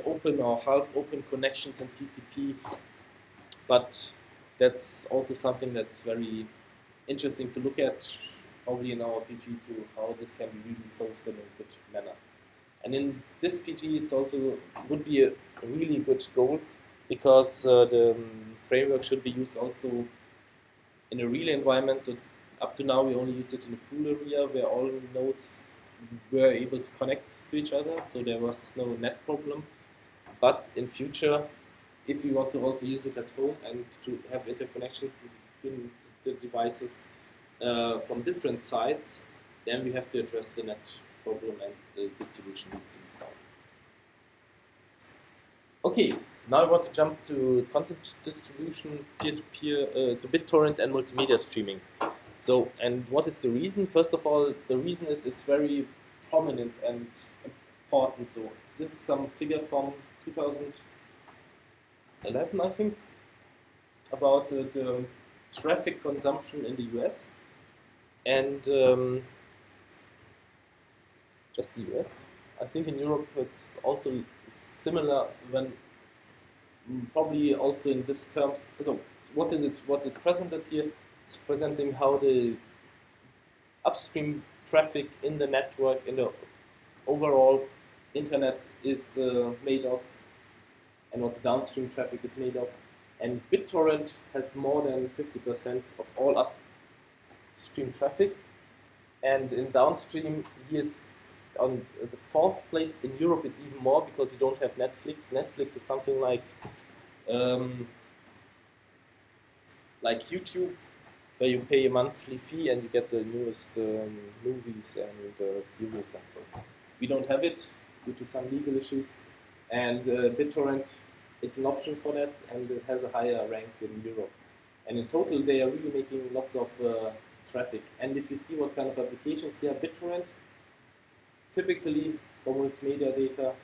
Speaker 1: open or half open connections in TCP, but that's also something that's very interesting to look at, probably in our PG to how this can be really solved in a good manner. And in this PG, it's also would be a really good goal, because the framework should be used also in a real environment. So up to now, we only used it in a pool area where all nodes were able to connect to each other, so there was no net problem. But in future, if we want to also use it at home and to have interconnection between the devices from different sides, then we have to address the net problem, and the good solution needs to be found. Okay, now I want to jump to content distribution, peer-to-peer, to BitTorrent and multimedia streaming. So, and what is the reason? First of all, the reason is it's very prominent and important. So this is some figure from 2011, I think, about the traffic consumption in the US, and just the US. I think in Europe it's also similar, when probably also in this terms. So what is it? What is presented here? It's presenting how the upstream traffic in the network, in the overall internet, is made of, and what the downstream traffic is made of. And BitTorrent has more than 50% of all upstream traffic, and in downstream here it's on the 4th place. In Europe it's even more, because you don't have Netflix. Netflix is something like YouTube, where you pay a monthly fee and you get the newest movies and series and so on. We don't have it due to some legal issues, and BitTorrent is an option for that, and it has a higher rank in Europe. And in total they are really making lots of traffic. And if you see what kind of applications here, BitTorrent, typically for multimedia data,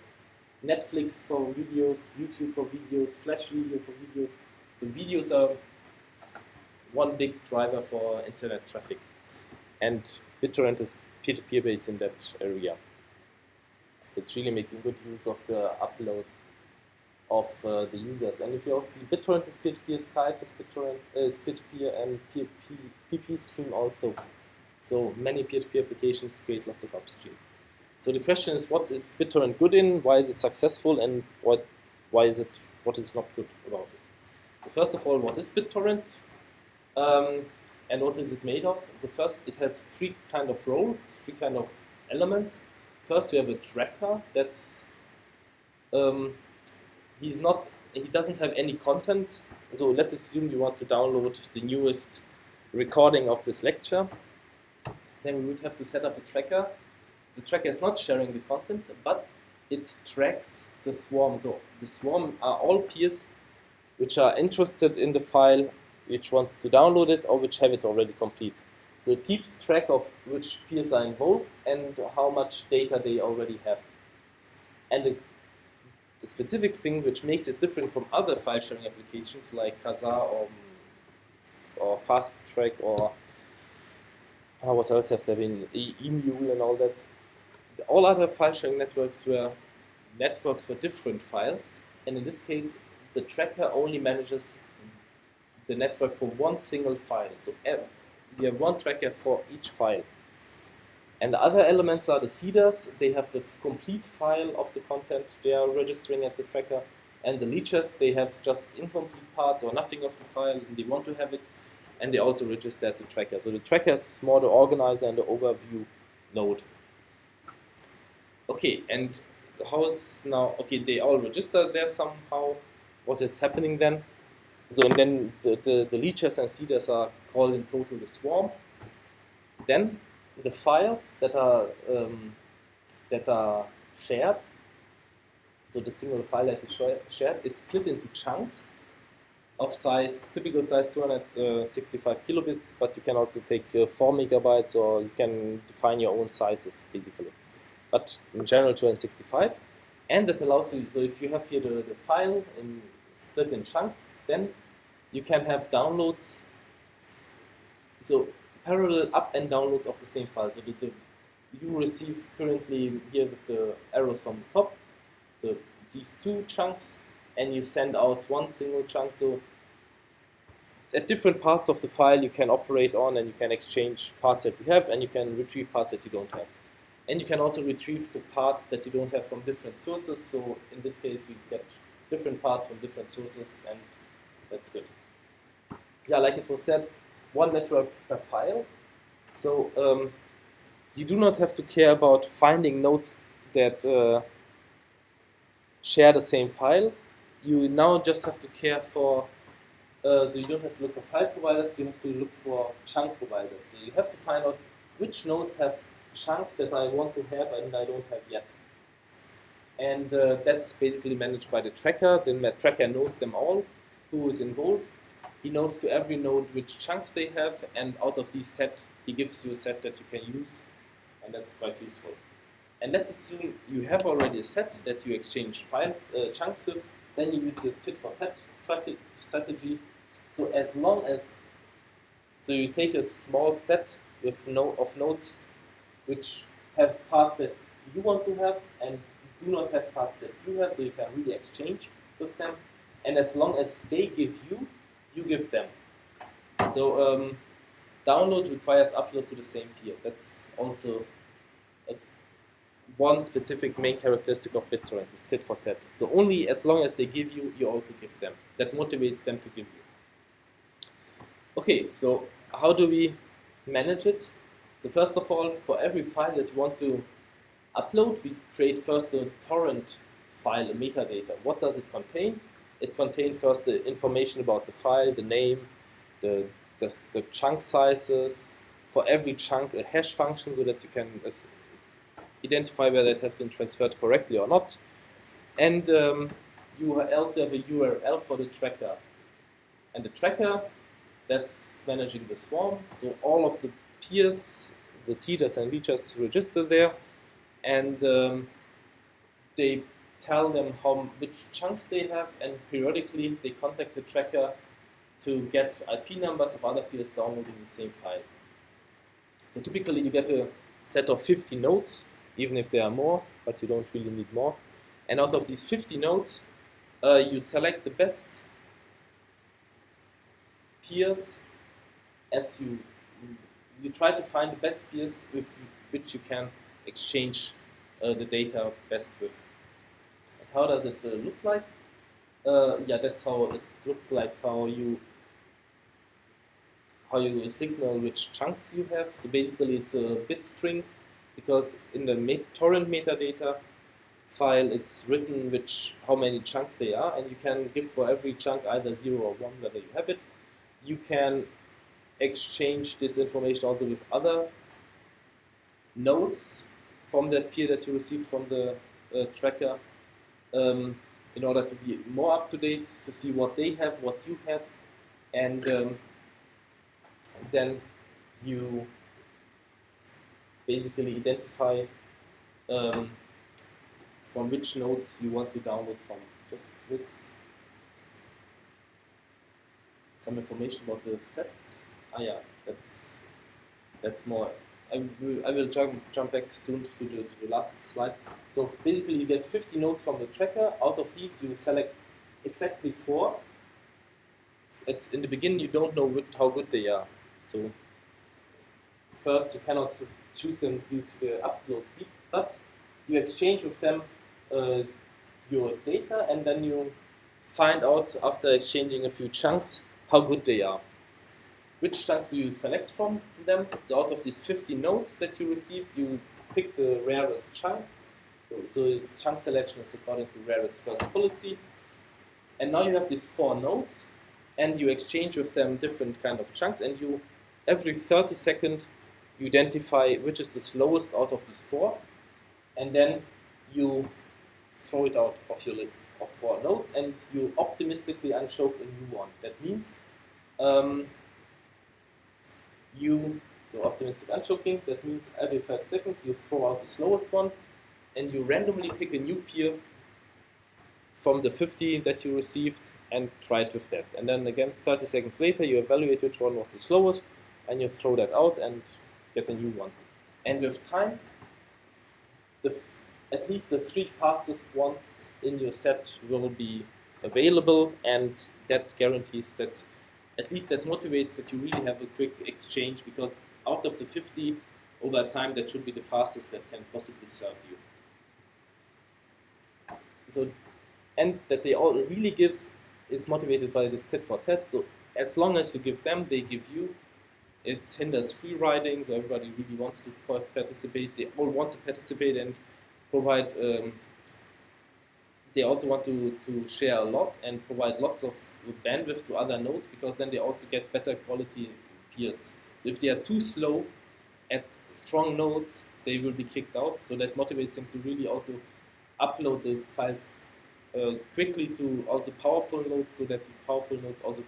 Speaker 1: Netflix for videos, YouTube for videos, Flash video for videos. So videos are one big driver for internet traffic, and BitTorrent is peer-to-peer based in that area. It's really making good use of the upload of the users. And if you also see, BitTorrent is peer-to-peer, Skype is BitTorrent, is peer-to-peer, and PP stream also. So many peer-to-peer applications create lots of upstream. So the question is, what is BitTorrent good in? Why is it successful? And what is not good about it? So first of all, what is BitTorrent? And what is it made of? So first, it has 3 kind of roles, 3 kind of elements. First, we have a tracker. That's he doesn't have any content. So let's assume you want to download the newest recording of this lecture. Then we would have to set up a tracker. The tracker is not sharing the content, but it tracks the swarm. So the swarm are all peers which are interested in the file, which wants to download it, or which have it already complete. So it keeps track of which peers are involved and how much data they already have. And the specific thing which makes it different from other file sharing applications like Kazaa or Fast Track, or what else have there been, Emule and all that. All other file sharing networks were networks for different files, and in this case the tracker only manages the network for one single file. So we have one tracker for each file. And the other elements are the seeders. They have the complete file of the content they are registering at the tracker. And the leechers, they have just incomplete parts or nothing of the file, and they want to have it, and they also register at the tracker. So the tracker is more the organizer and the overview node. Okay, and how is now, okay, they all register there somehow. What is happening then? So, and then the leechers and seeders are called in total the swarm. Then the files that are shared, so the single file that is shared, is split into chunks. of size, typical size 265 kilobits, but you can also take 4 megabytes, or you can define your own sizes basically. But in general 265, and that allows you, so if you have here the file split in chunks, then you can have downloads, so parallel up and downloads of the same file. So you receive currently here with the arrows from the top, these two chunks, and you send out one single chunk. So at different parts of the file you can operate on, and you can exchange parts that you have, and you can retrieve parts that you don't have. And you can also retrieve the parts that you don't have from different sources. So in this case we get different parts from different sources, and that's good. Yeah, like it was said, one network per file. So you do not have to care about finding nodes that share the same file. You now just have to care for, so you don't have to look for file providers, you have to look for chunk providers. So you have to find out which nodes have chunks that I want to have and I don't have yet. And that's basically managed by the tracker. Then the tracker knows them all, who is involved. He knows to every node which chunks they have, and out of these set, he gives you a set that you can use, and that's quite useful. And let's assume you have already a set that you exchange files, chunks with, then you use the tit for tat strategy. So as long as, so you take a small set with of nodes which have parts that you want to have and do not have parts that you have, so you can really exchange with them. And as long as they give you, you give them. So download requires upload to the same peer. That's also one specific main characteristic of BitTorrent, is tit for tat. So only as long as they give you, you also give them. That motivates them to give you. Okay, so how do we manage it? So first of all, for every file that you want to upload, we create first a torrent file, a metadata. What does it contain? It contains first the information about the file, the name, the chunk sizes, for every chunk a hash function so that you can identify whether it has been transferred correctly or not. And you also have a URL for the tracker. And the tracker, that's managing the swarm. So all of the peers, the seeders and leechers register there, and they tell them which chunks they have, and periodically they contact the tracker to get IP numbers of other peers downloading the same file. So typically you get a set of 50 nodes, even if there are more, but you don't really need more. And out of these 50 nodes, you select the best peers, as you try to find the best peers with which you can exchange the data best with. And how does it look like? Yeah, that's how it looks like, how you signal which chunks you have. So basically it's a bit string, because in the torrent metadata file it's written how many chunks they are, and you can give for every chunk either 0 or 1 whether you have it. You can exchange this information also with other nodes from that peer that you received from the tracker, in order to be more up to date, to see what they have, what you have, and then you basically identify from which nodes you want to download from. Just with some information about the sets. Yeah, that's more. I will jump back soon to the last slide. So basically you get 50 nodes from the tracker. Out of these you select exactly 4. In the beginning you don't know how good they are. So first you cannot choose them due to the upload speed, but you exchange with them your data, and then you find out after exchanging a few chunks how good they are. Which chunks do you select from them? So out of these 50 nodes that you received, you pick the rarest chunk. So chunk selection is according to rarest first policy. And now you have these 4 nodes, and you exchange with them different kind of chunks, and you every 30 seconds you identify which is the slowest out of these 4, and then you throw it out of your list of 4. 4 nodes, and you optimistically unchoke a new one. That means so optimistic unchoking, that means every 30 seconds you throw out the slowest one, and you randomly pick a new peer from the 50 that you received and try it with that. And then again, 30 seconds later, you evaluate which one was the slowest, and you throw that out and get a new one. And with time, at least the 3 fastest ones in your set will be available, and that guarantees that, at least that motivates that you really have a quick exchange, because out of the 50, over time, that should be the fastest that can possibly serve you. So, and that they all really give is motivated by this tit for tat. So as long as you give them, they give you. It hinders free riding, so everybody really wants to participate. They all want to participate and provide. They also want to share a lot and provide lots of bandwidth to other nodes, because then they also get better quality peers. So if they are too slow at strong nodes, they will be kicked out. So that motivates them to really also upload the files quickly to also powerful nodes, so that these powerful nodes also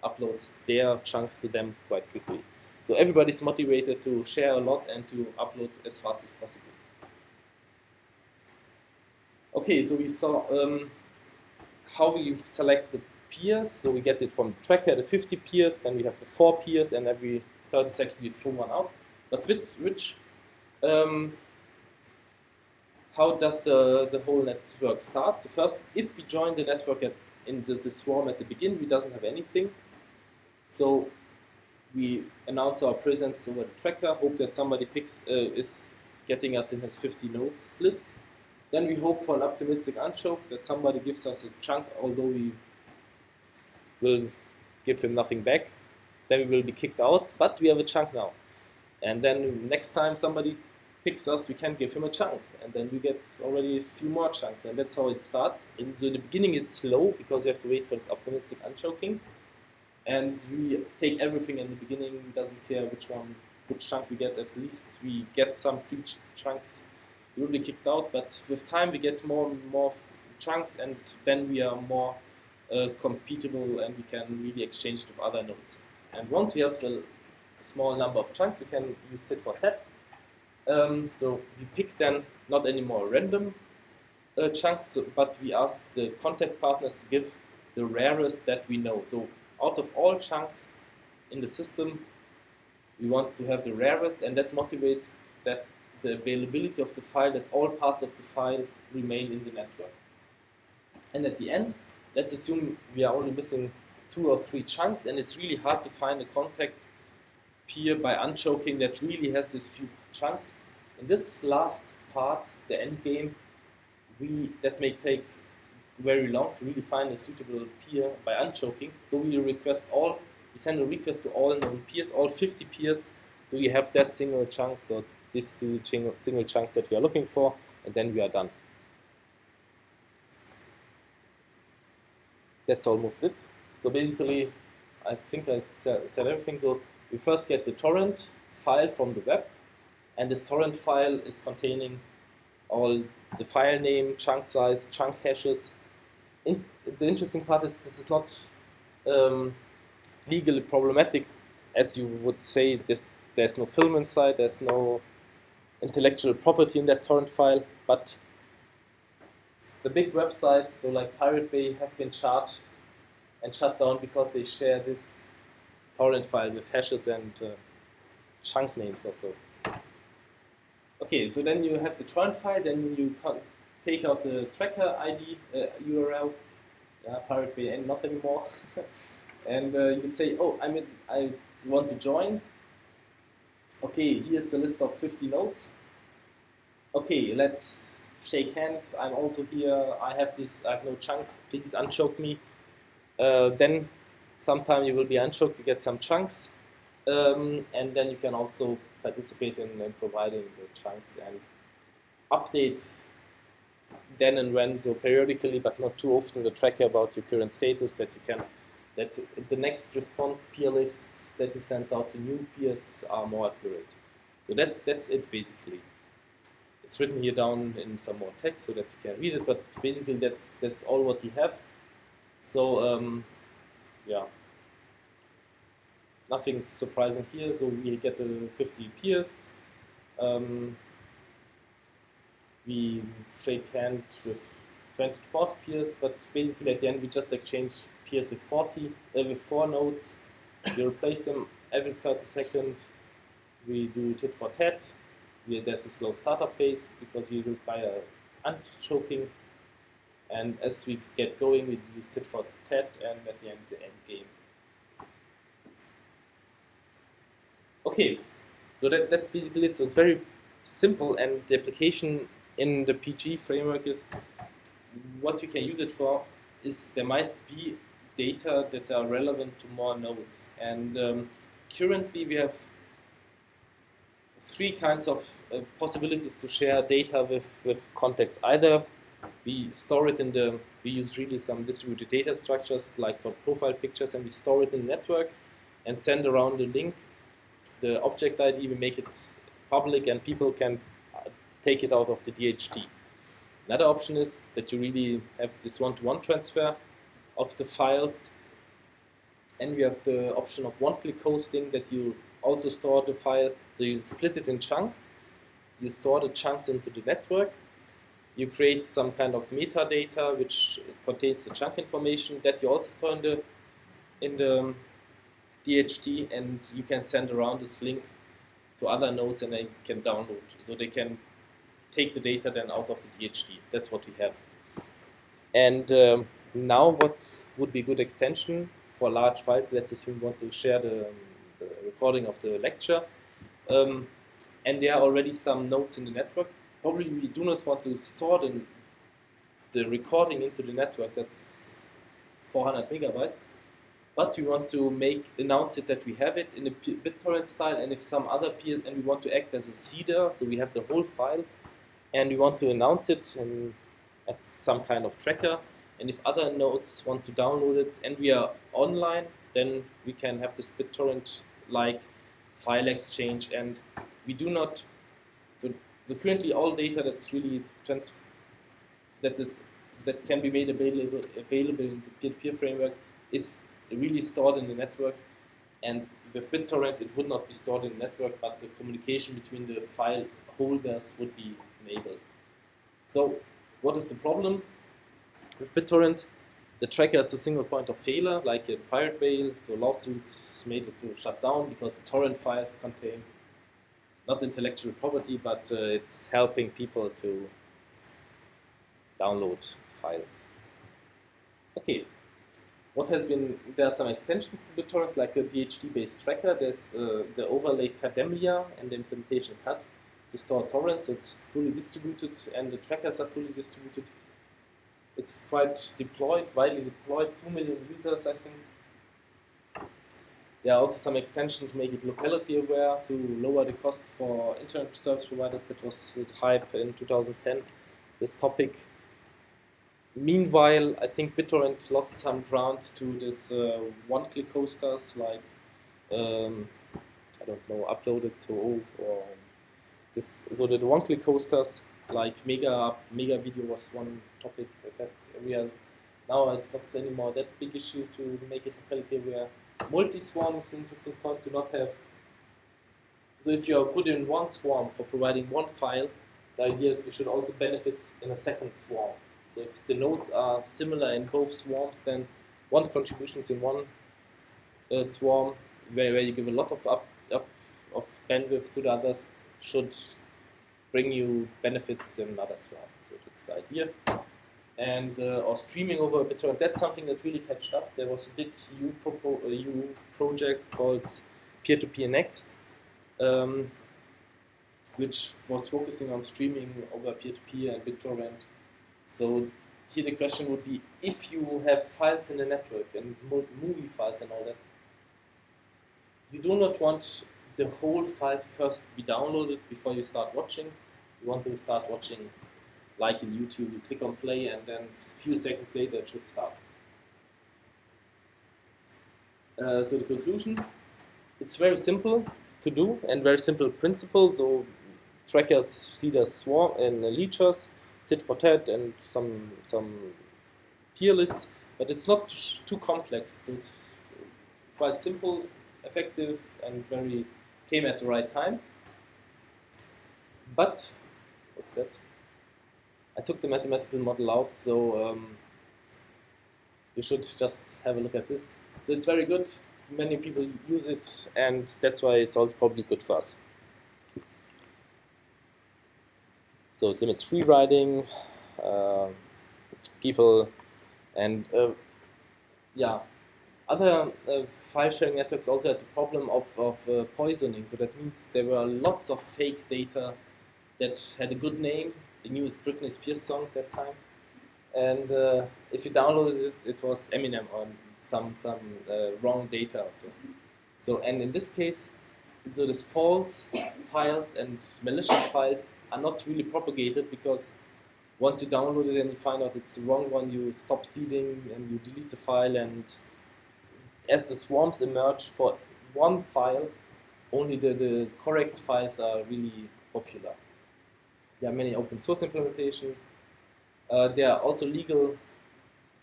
Speaker 1: uploads their chunks to them quite quickly. So everybody's motivated to share a lot and to upload as fast as possible. Okay, so we saw how we select the peers. So we get it from the tracker, the 50 peers, then we have the 4 peers, and every 30 seconds we throw one out. But which how does the whole network start? So first, if we join the network in the swarm at the beginning, we doesn't have anything. So we announce our presence over the tracker, hope that somebody is getting us in his 50 nodes list. Then we hope for an optimistic unchoke, that somebody gives us a chunk, although we will give him nothing back. Then we will be kicked out, but we have a chunk now. And then next time somebody picks us, we can give him a chunk, and then we get already a few more chunks, and that's how it starts. So in the beginning it's slow, because you have to wait for this optimistic unchoking, and we take everything in the beginning, doesn't care which chunk we get, at least we get some free chunks. We will be kicked out, but with time we get more and more chunks, and then we are more compatible, and we can really exchange it with other nodes. And once we have a small number of chunks, we can use tit for tat. So we pick then not anymore a random chunk, but we ask the contact partners to give the rarest that we know. So out of all chunks in the system, we want to have the rarest, and that motivates that the availability of the file, that all parts of the file remain in the network. And at the end, let's assume we are only missing 2 or 3 chunks, and it's really hard to find a contact peer by unchoking that really has these few chunks. In this last part, the end game, that may take very long to really find a suitable peer by unchoking. So we send a request to all known peers, all 50 peers. Do you have that single chunk for these 2 single chunks that we are looking for? And then we are done. That's almost it. So basically, I think I said everything. So we first get the torrent file from the web, and this torrent file is containing all the file name, chunk size, chunk hashes. The interesting part is this is not legally problematic, as you would say. There's no film inside, there's no intellectual property in that torrent file, but the big websites, so like Pirate Bay, have been charged and shut down because they share this torrent file with hashes and chunk names or so. Okay, so then you have the torrent file, then you take out the tracker ID URL, Pirate Bay and not anymore, and you say, oh, I want to join. Okay, here's the list of 50 nodes. Okay, let's shake hands. I'm also here. I have no chunk. Please unchoke me. Then sometime you will be unchoked to get some chunks, and then you can also participate in providing the chunks and update then and when, so periodically, but not too often, the tracker about your current status, that the next response peer lists that he sends out to new peers are more accurate. So that's it basically. It's written here down in some more text so that you can read it, but basically that's all what we have. So yeah, nothing surprising here. So we get 50 peers. We shake hands with 20 to 40 peers, but basically at the end we just exchange peers with 4 nodes. We replace them every 30 seconds. We do tit for tat. There's a slow startup phase because we require unchoking. And as we get going, we use tit for tat, and at the end game. Okay, so that's basically it. So it's very simple, and the application in the PG framework is what you can use it for is there might be data that are relevant to more nodes. And currently we have 3 kinds of possibilities to share data with contacts. Either we store it we use really some distributed data structures like for profile pictures, and we store it in the network and send around the link, the object ID, we make it public and people can take it out of the DHT. Another option is that you really have this one-to-one transfer of the files, and we have the option of one-click hosting, that you also store the file, so you split it in chunks, you store the chunks into the network, you create some kind of metadata which contains the chunk information that you also store in the DHT, and you can send around this link to other nodes and they can download, so they can take the data then out of the DHT. That's what we have. And now what would be a good extension for large files? Let's assume we want to share the recording of the lecture, and there are already some nodes in the network. Probably we do not want to store the recording into the network, that's 400 megabytes, but we want to announce it that we have it in a BitTorrent style, and if some other peer, and we want to act as a seeder, so we have the whole file, and we want to announce it at some kind of tracker, and if other nodes want to download it and we are online, then we can have this BitTorrent-like file exchange, and we do not, so currently all data that's really that can be made available in the peer-to-peer framework is really stored in the network, and with BitTorrent it would not be stored in the network, but the communication between the file holders would be enabled. So what is the problem? With BitTorrent, the tracker is a single point of failure, like in Pirate Bay, so lawsuits made it to shut down because the torrent files contain not intellectual property, but it's helping people to download files. Okay, there are some extensions to BitTorrent, like a DHT-based tracker. There's the overlay Cademia and the implementation CAD to store torrents, so it's fully distributed and the trackers are fully distributed. It's quite widely deployed, 2 million users, I think. There are also some extensions to make it locality aware, to lower the cost for internet service providers. That was the hype in 2010, this topic. Meanwhile, I think BitTorrent lost some ground to this one-click hosters, like, I don't know, uploaded to, or this, so the one-click hosters, like Mega Video was one topic that now it's not anymore that big issue to make it locality aware. Multi-swarm is an interesting point to not have. So if you are good in one swarm for providing one file, the idea is you should also benefit in a second swarm. So if the nodes are similar in both swarms, then one contribution is in one swarm where you give a lot of bandwidth to the others should bring you benefits in another swarm. So that's the idea. And or streaming over BitTorrent, that's something that really catched up. There was a big EU project called Peer-to-Peer Next, which was focusing on streaming over peer-to-peer and BitTorrent. So here the question would be, if you have files in the network and movie files and all that, you do not want the whole file to first be downloaded before you start watching. You want to start watching like in YouTube, you click on play and then a few seconds later it should start. So the conclusion, it's very simple to do and very simple principle. So trackers see the swarm and leechers, tit for tat, and some tier lists, but it's not too complex. So it's quite simple, effective, and very came at the right time. But what's that? I took the mathematical model out, so you should just have a look at this. So it's very good. Many people use it, and that's why it's also probably good for us. So it limits free riding, people, and yeah. Other file sharing networks also had the problem of poisoning. So that means there were lots of fake data that had a good name. The newest Britney Spears song at that time. And if you downloaded it, it was Eminem or some wrong data. So and in this case, so these false files and malicious files are not really propagated, because once you download it and you find out it's the wrong one, you stop seeding and you delete the file, and as the swarms emerge for one file, only the correct files are really popular. There are many open source implementations. There are also legal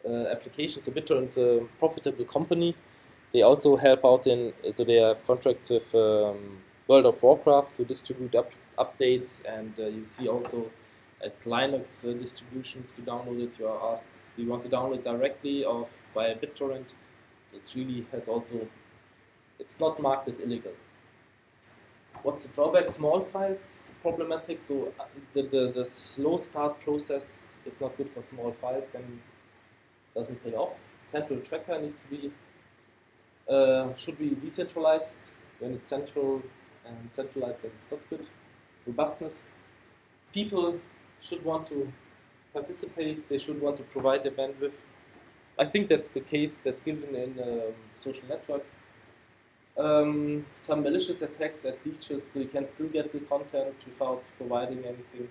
Speaker 1: applications. So BitTorrent is a profitable company. They also help out so they have contracts with World of Warcraft to distribute updates, and you see also at Linux distributions to download it. You are asked, do you want to download directly or via BitTorrent? So it's really it's not marked as illegal. What's the drawback? Small files problematic. So the slow start process is not good for small files and doesn't pay off. Central tracker needs to be should be decentralized. When it's central and centralized, then it's not good. Robustness. People should want to participate. They should want to provide their bandwidth. I think that's the case that's given in social networks. Some malicious attacks at leeches, so you can still get the content without providing anything.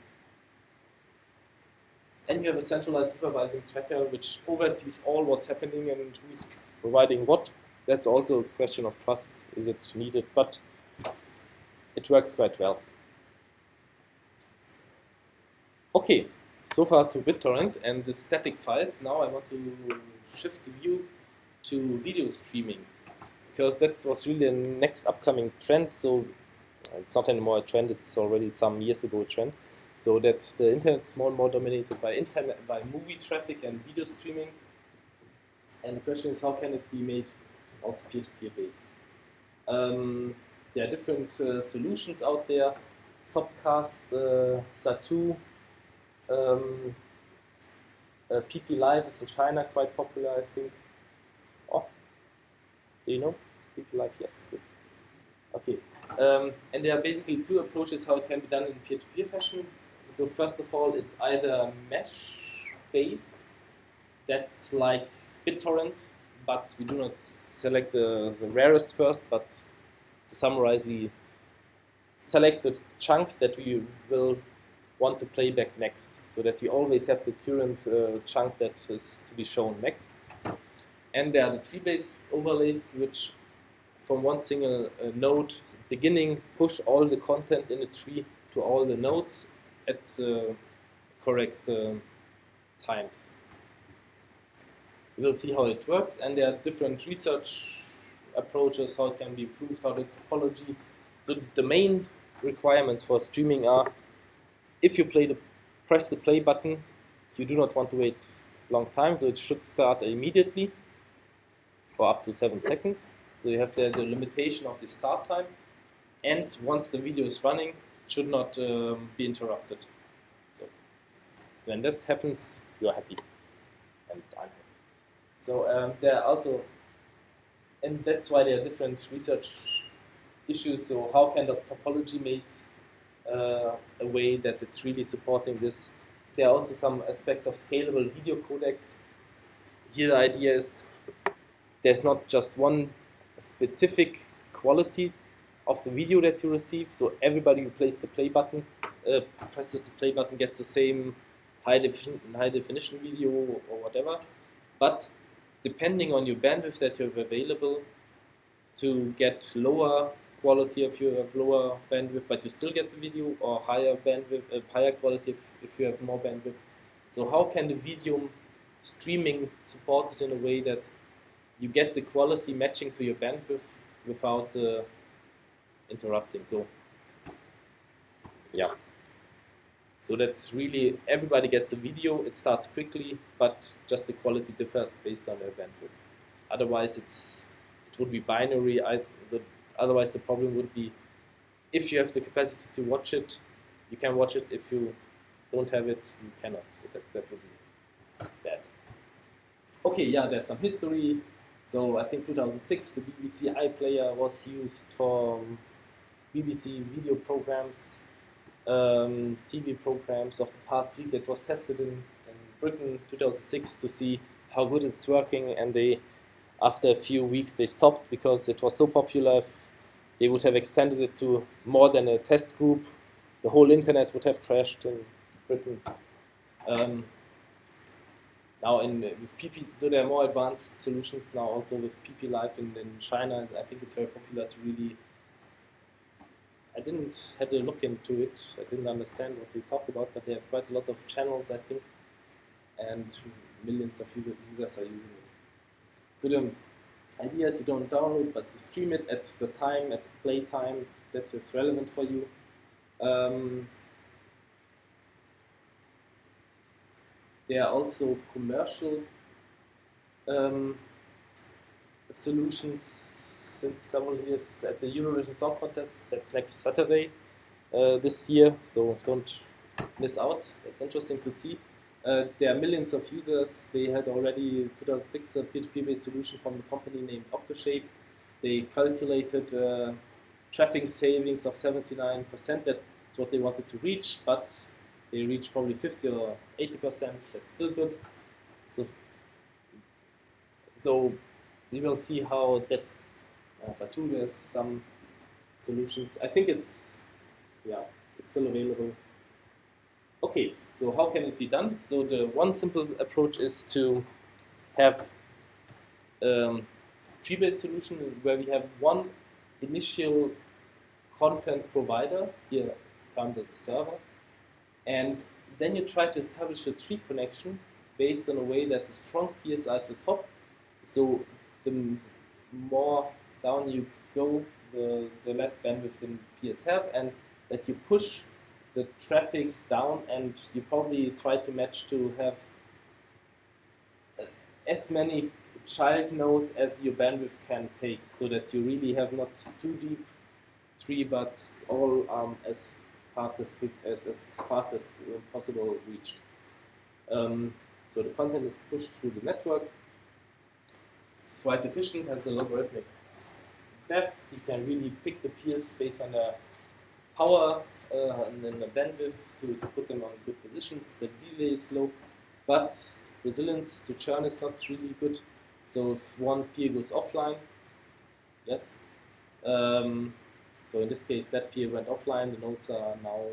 Speaker 1: And you have a centralized supervising tracker which oversees all what's happening and who's providing what. That's also a question of trust. Is it needed? But it works quite well. Okay, so far to BitTorrent and the static files. Now I want to shift the view to video streaming, because that was really the next upcoming trend. So it's not anymore a trend, it's already some years ago a trend. So that the internet is more and more dominated by movie traffic and video streaming. And the question is, how can it be made also peer-to-peer based? There are different solutions out there. Subcast, Satu, PP Live is in China quite popular, I think. Oh, do you know PP Live? Yes. Good. Okay. And there are basically two approaches how it can be done in peer-to-peer fashion. So first of all, it's either mesh-based. That's like BitTorrent, but we do not select the rarest first. But to summarize, we select the chunks that we will want to play back next, so that we always have the current chunk that is to be shown next. And there are the tree-based overlays, which from one single node beginning push all the content in the tree to all the nodes at correct times. We will see how it works, and there are different research approaches, how it can be improved, how the topology. So the main requirements for streaming are, if you press the play button, you do not want to wait a long time, so it should start immediately for up to 7 seconds. So you have the limitation of the start time, and once the video is running, it should not be interrupted. So when that happens, you are happy, and I'm happy. So there are also, and that's why there are different research issues. So how can the topology make a way that it's really supporting this? There are also some aspects of scalable video codecs. Here the idea is there's not just one specific quality of the video that you receive. So everybody who presses the play button gets the same high definition video or whatever. But depending on your bandwidth that you have available, to get lower quality if you have lower bandwidth, but you still get the video, or higher bandwidth, higher quality if you have more bandwidth. So how can the video streaming support it in a way that you get the quality matching to your bandwidth without interrupting? So yeah. So that really everybody gets a video, it starts quickly, but just the quality differs based on their bandwidth. Otherwise it would be binary. Otherwise the problem would be, if you have the capacity to watch it, you can watch it. If you don't have it, you cannot. So that would be bad. Okay, yeah, there's some history. So I think 2006 the BBC iPlayer was used for BBC video programs. TV programs of the past week. It was tested in Britain 2006 to see how good it's working, and after a few weeks they stopped because it was so popular. If they would have extended it to more than a test group, the whole internet would have crashed in Britain. Now with PP, so there are more advanced solutions now also with PP Live in China. I think it's very popular to really. I didn't had a look into it. I didn't understand what they talk about, but they have quite a lot of channels, I think, and millions of users are using it. So the idea is you don't download, but you stream it at the time, at the play time that is relevant for you. There are also commercial solutions since several years at the Eurovision Song Contest. That's next Saturday this year, so don't miss out. It's interesting to see. There are millions of users. They had already 2006 a peer-to-peer-based solution from a company named OptoShape. They calculated traffic savings of 79%. That's what they wanted to reach, but they reached probably 50 or 80%. That's still good. So we will see how that. There's some solutions. I think it's still available. Okay, so how can it be done? So the one simple approach is to have tree-based solution where we have one initial content provider, here termed as a server, and then you try to establish a tree connection based on a way that the strong peers are at the top. So the more down you go, the less bandwidth the peers have, and that you push the traffic down, and you probably try to match to have as many child nodes as your bandwidth can take, so that you really have not too deep tree, but all as fast as possible reached. So the content is pushed through the network. It's quite efficient, has a logarithmic depth. You can really pick the peers based on their power and then the bandwidth to put them on good positions. The delay is low, but resilience to churn is not really good. So if one peer goes offline, yes. So in this case, that peer went offline. The nodes are now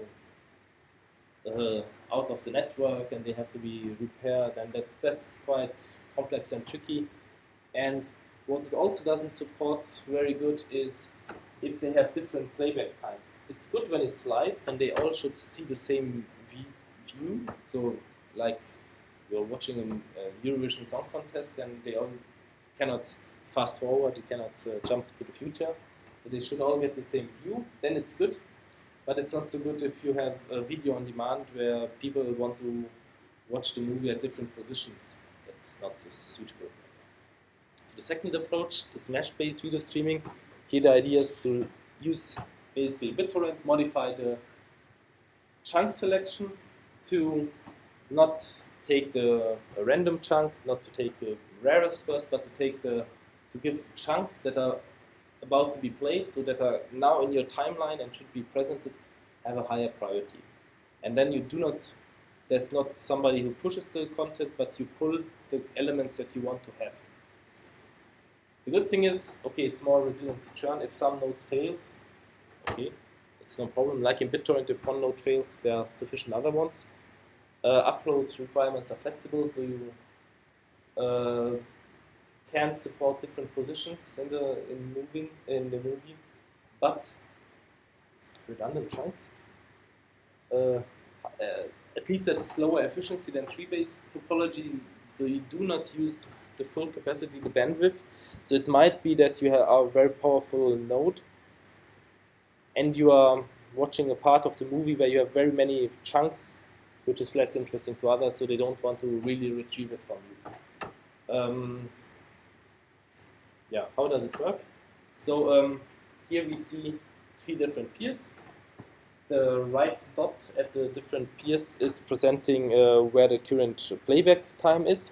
Speaker 1: out of the network, and they have to be repaired, and that's quite complex and tricky. And what it also doesn't support very good is if they have different playback times. It's good when it's live and they all should see the same view. So like you're watching a Eurovision Song Contest and they all cannot fast forward, you cannot jump to the future. So they should all get the same view, then it's good. But it's not so good if you have a video on demand where people want to watch the movie at different positions. That's not so suitable. The second approach, this mesh-based video streaming, here the idea is to use basically BitTorrent, modify the chunk selection to not take a random chunk, not to take the rarest first, but to give chunks that are about to be played, so that are now in your timeline and should be presented, have a higher priority. And then you there's not somebody who pushes the content, but you pull the elements that you want to have. The good thing is, okay, it's more resilient to churn. If some node fails, okay, it's no problem. Like in BitTorrent, if one node fails, there are sufficient other ones. Upload requirements are flexible, so you can support different positions in the movie. but redundant chunks, at least at slower efficiency than tree-based topology, so you do not use the full capacity, the bandwidth. So it might be that you are a very powerful node and you are watching a part of the movie where you have very many chunks, which is less interesting to others, so they don't want to really retrieve it from you. Yeah, how does it work? So here we see 3 different peers. The right dot at the different peers is presenting where the current playback time is.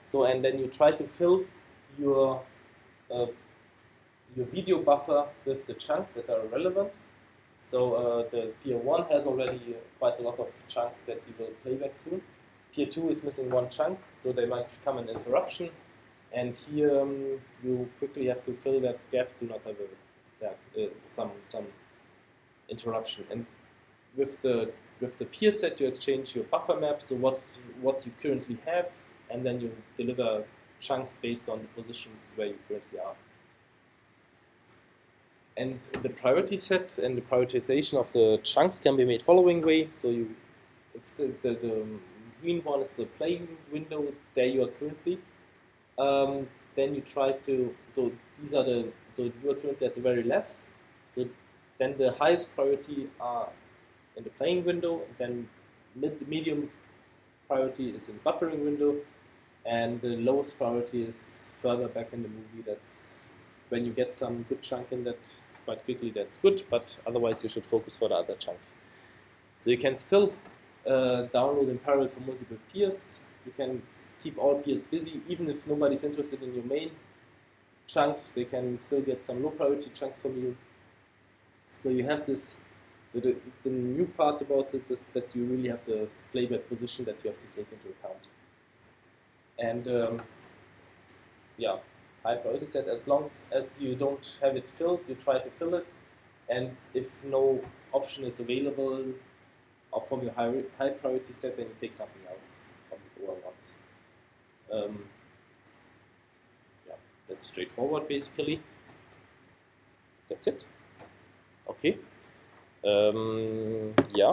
Speaker 1: So, and then you try to fill your video buffer with the chunks that are relevant. So the peer 1 has already quite a lot of chunks that he will play back soon. Peer 2 is missing 1 chunk, so there might become an interruption. And here you quickly have to fill that gap to not have some interruption. And with the peer set, you exchange your buffer map, so what you currently have, and then you deliver chunks based on the position where you currently are. And the priority set and the prioritization of the chunks can be made following way. So if the green one is the playing window, there you are currently. Then you try to, so you are currently at the very left. So then the highest priority are in the playing window, then medium priority is in the buffering window, and the lowest priority is further back in the movie. That's when you get some good chunk in that quite quickly, that's good, but otherwise you should focus for the other chunks. So you can still download in parallel for multiple peers. You can keep all peers busy, even if nobody's interested in your main chunks, they can still get some low priority chunks from you. So you have this, so the new part about it is that you really have the playback position that you have to take into account. And yeah, high priority set, as long as you don't have it filled, you try to fill it, and if no option is available or from your high priority set, then you take something else from the lower ones. Yeah, that's straightforward basically. That's it. Okay. Yeah.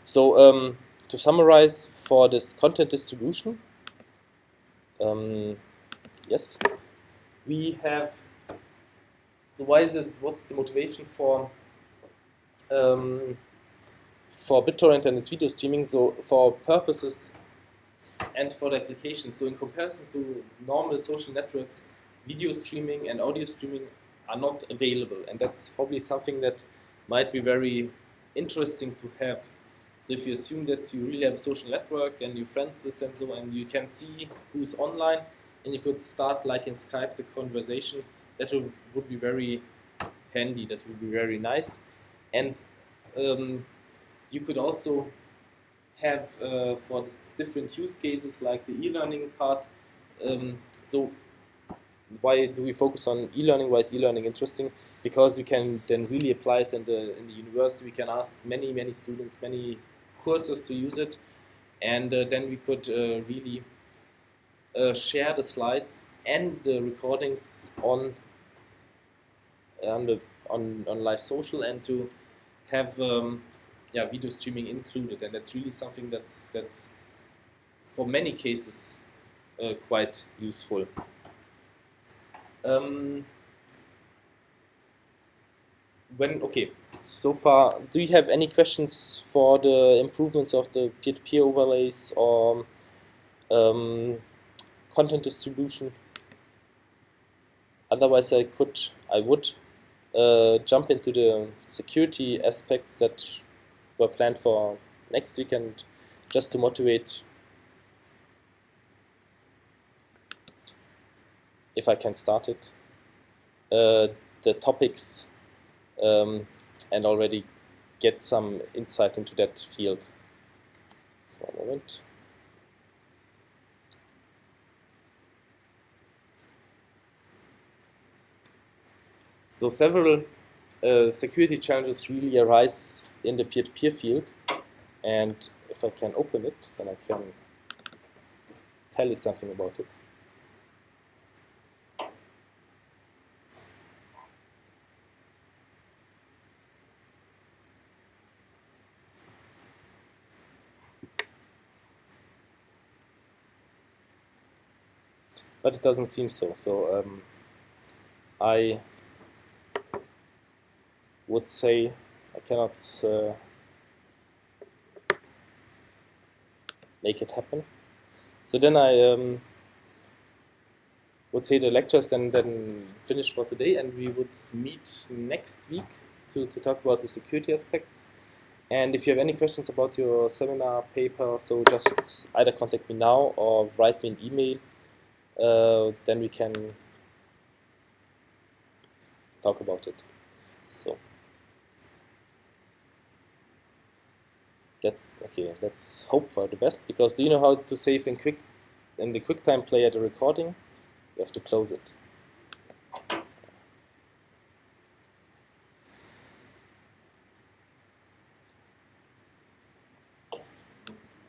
Speaker 1: So to summarize for this content distribution, yes, we have. So what's the motivation for BitTorrent and its video streaming? So for purposes and for the application. So in comparison to normal social networks, video streaming and audio streaming are not available, and that's probably something that might be very interesting to have. So if you assume that you really have a social network and your friends and so, and you can see who's online, and you could start like in Skype the conversation, that would be very handy, that would be very nice. And you could also have for this different use cases like the e-learning part. So why do we focus on e-learning? Why is e-learning interesting? Because we can then really apply it in the university. We can ask many students, many courses to use it, and then we could really share the slides and the recordings on live social, and to have video streaming included, and that's really something that's for many cases quite useful. So far, do you have any questions for the improvements of the peer-to-peer overlays or content distribution? Otherwise, I would jump into the security aspects that were planned for next week, and just to motivate, if I can start it, the topics and already get some insight into that field. So a moment. So several security challenges really arise in the peer-to-peer field, and if I can open it, then I can tell you something about it. but it doesn't seem so. So I would say I cannot make it happen. So then I would say the lectures then finished for today, and we would meet next week to talk about the security aspects. And if you have any questions about your seminar paper, so just either contact me now or write me an email. Then we can talk about it. So that's okay. Let's hope for the best. Because do you know how to save in the QuickTime player the recording? You have to close it.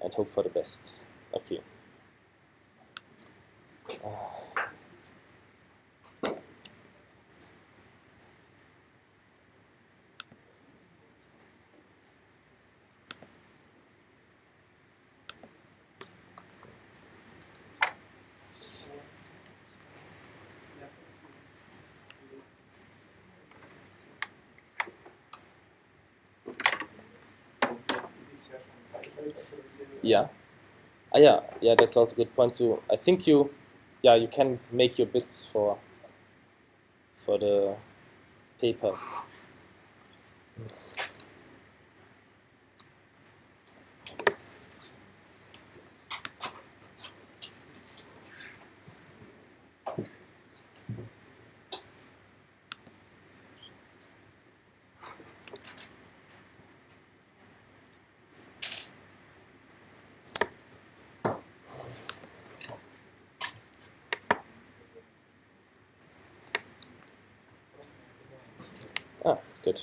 Speaker 1: And hope for the best. Okay. Yeah. Yeah, that's also a good point too. I think you can make your bits for the papers. Good.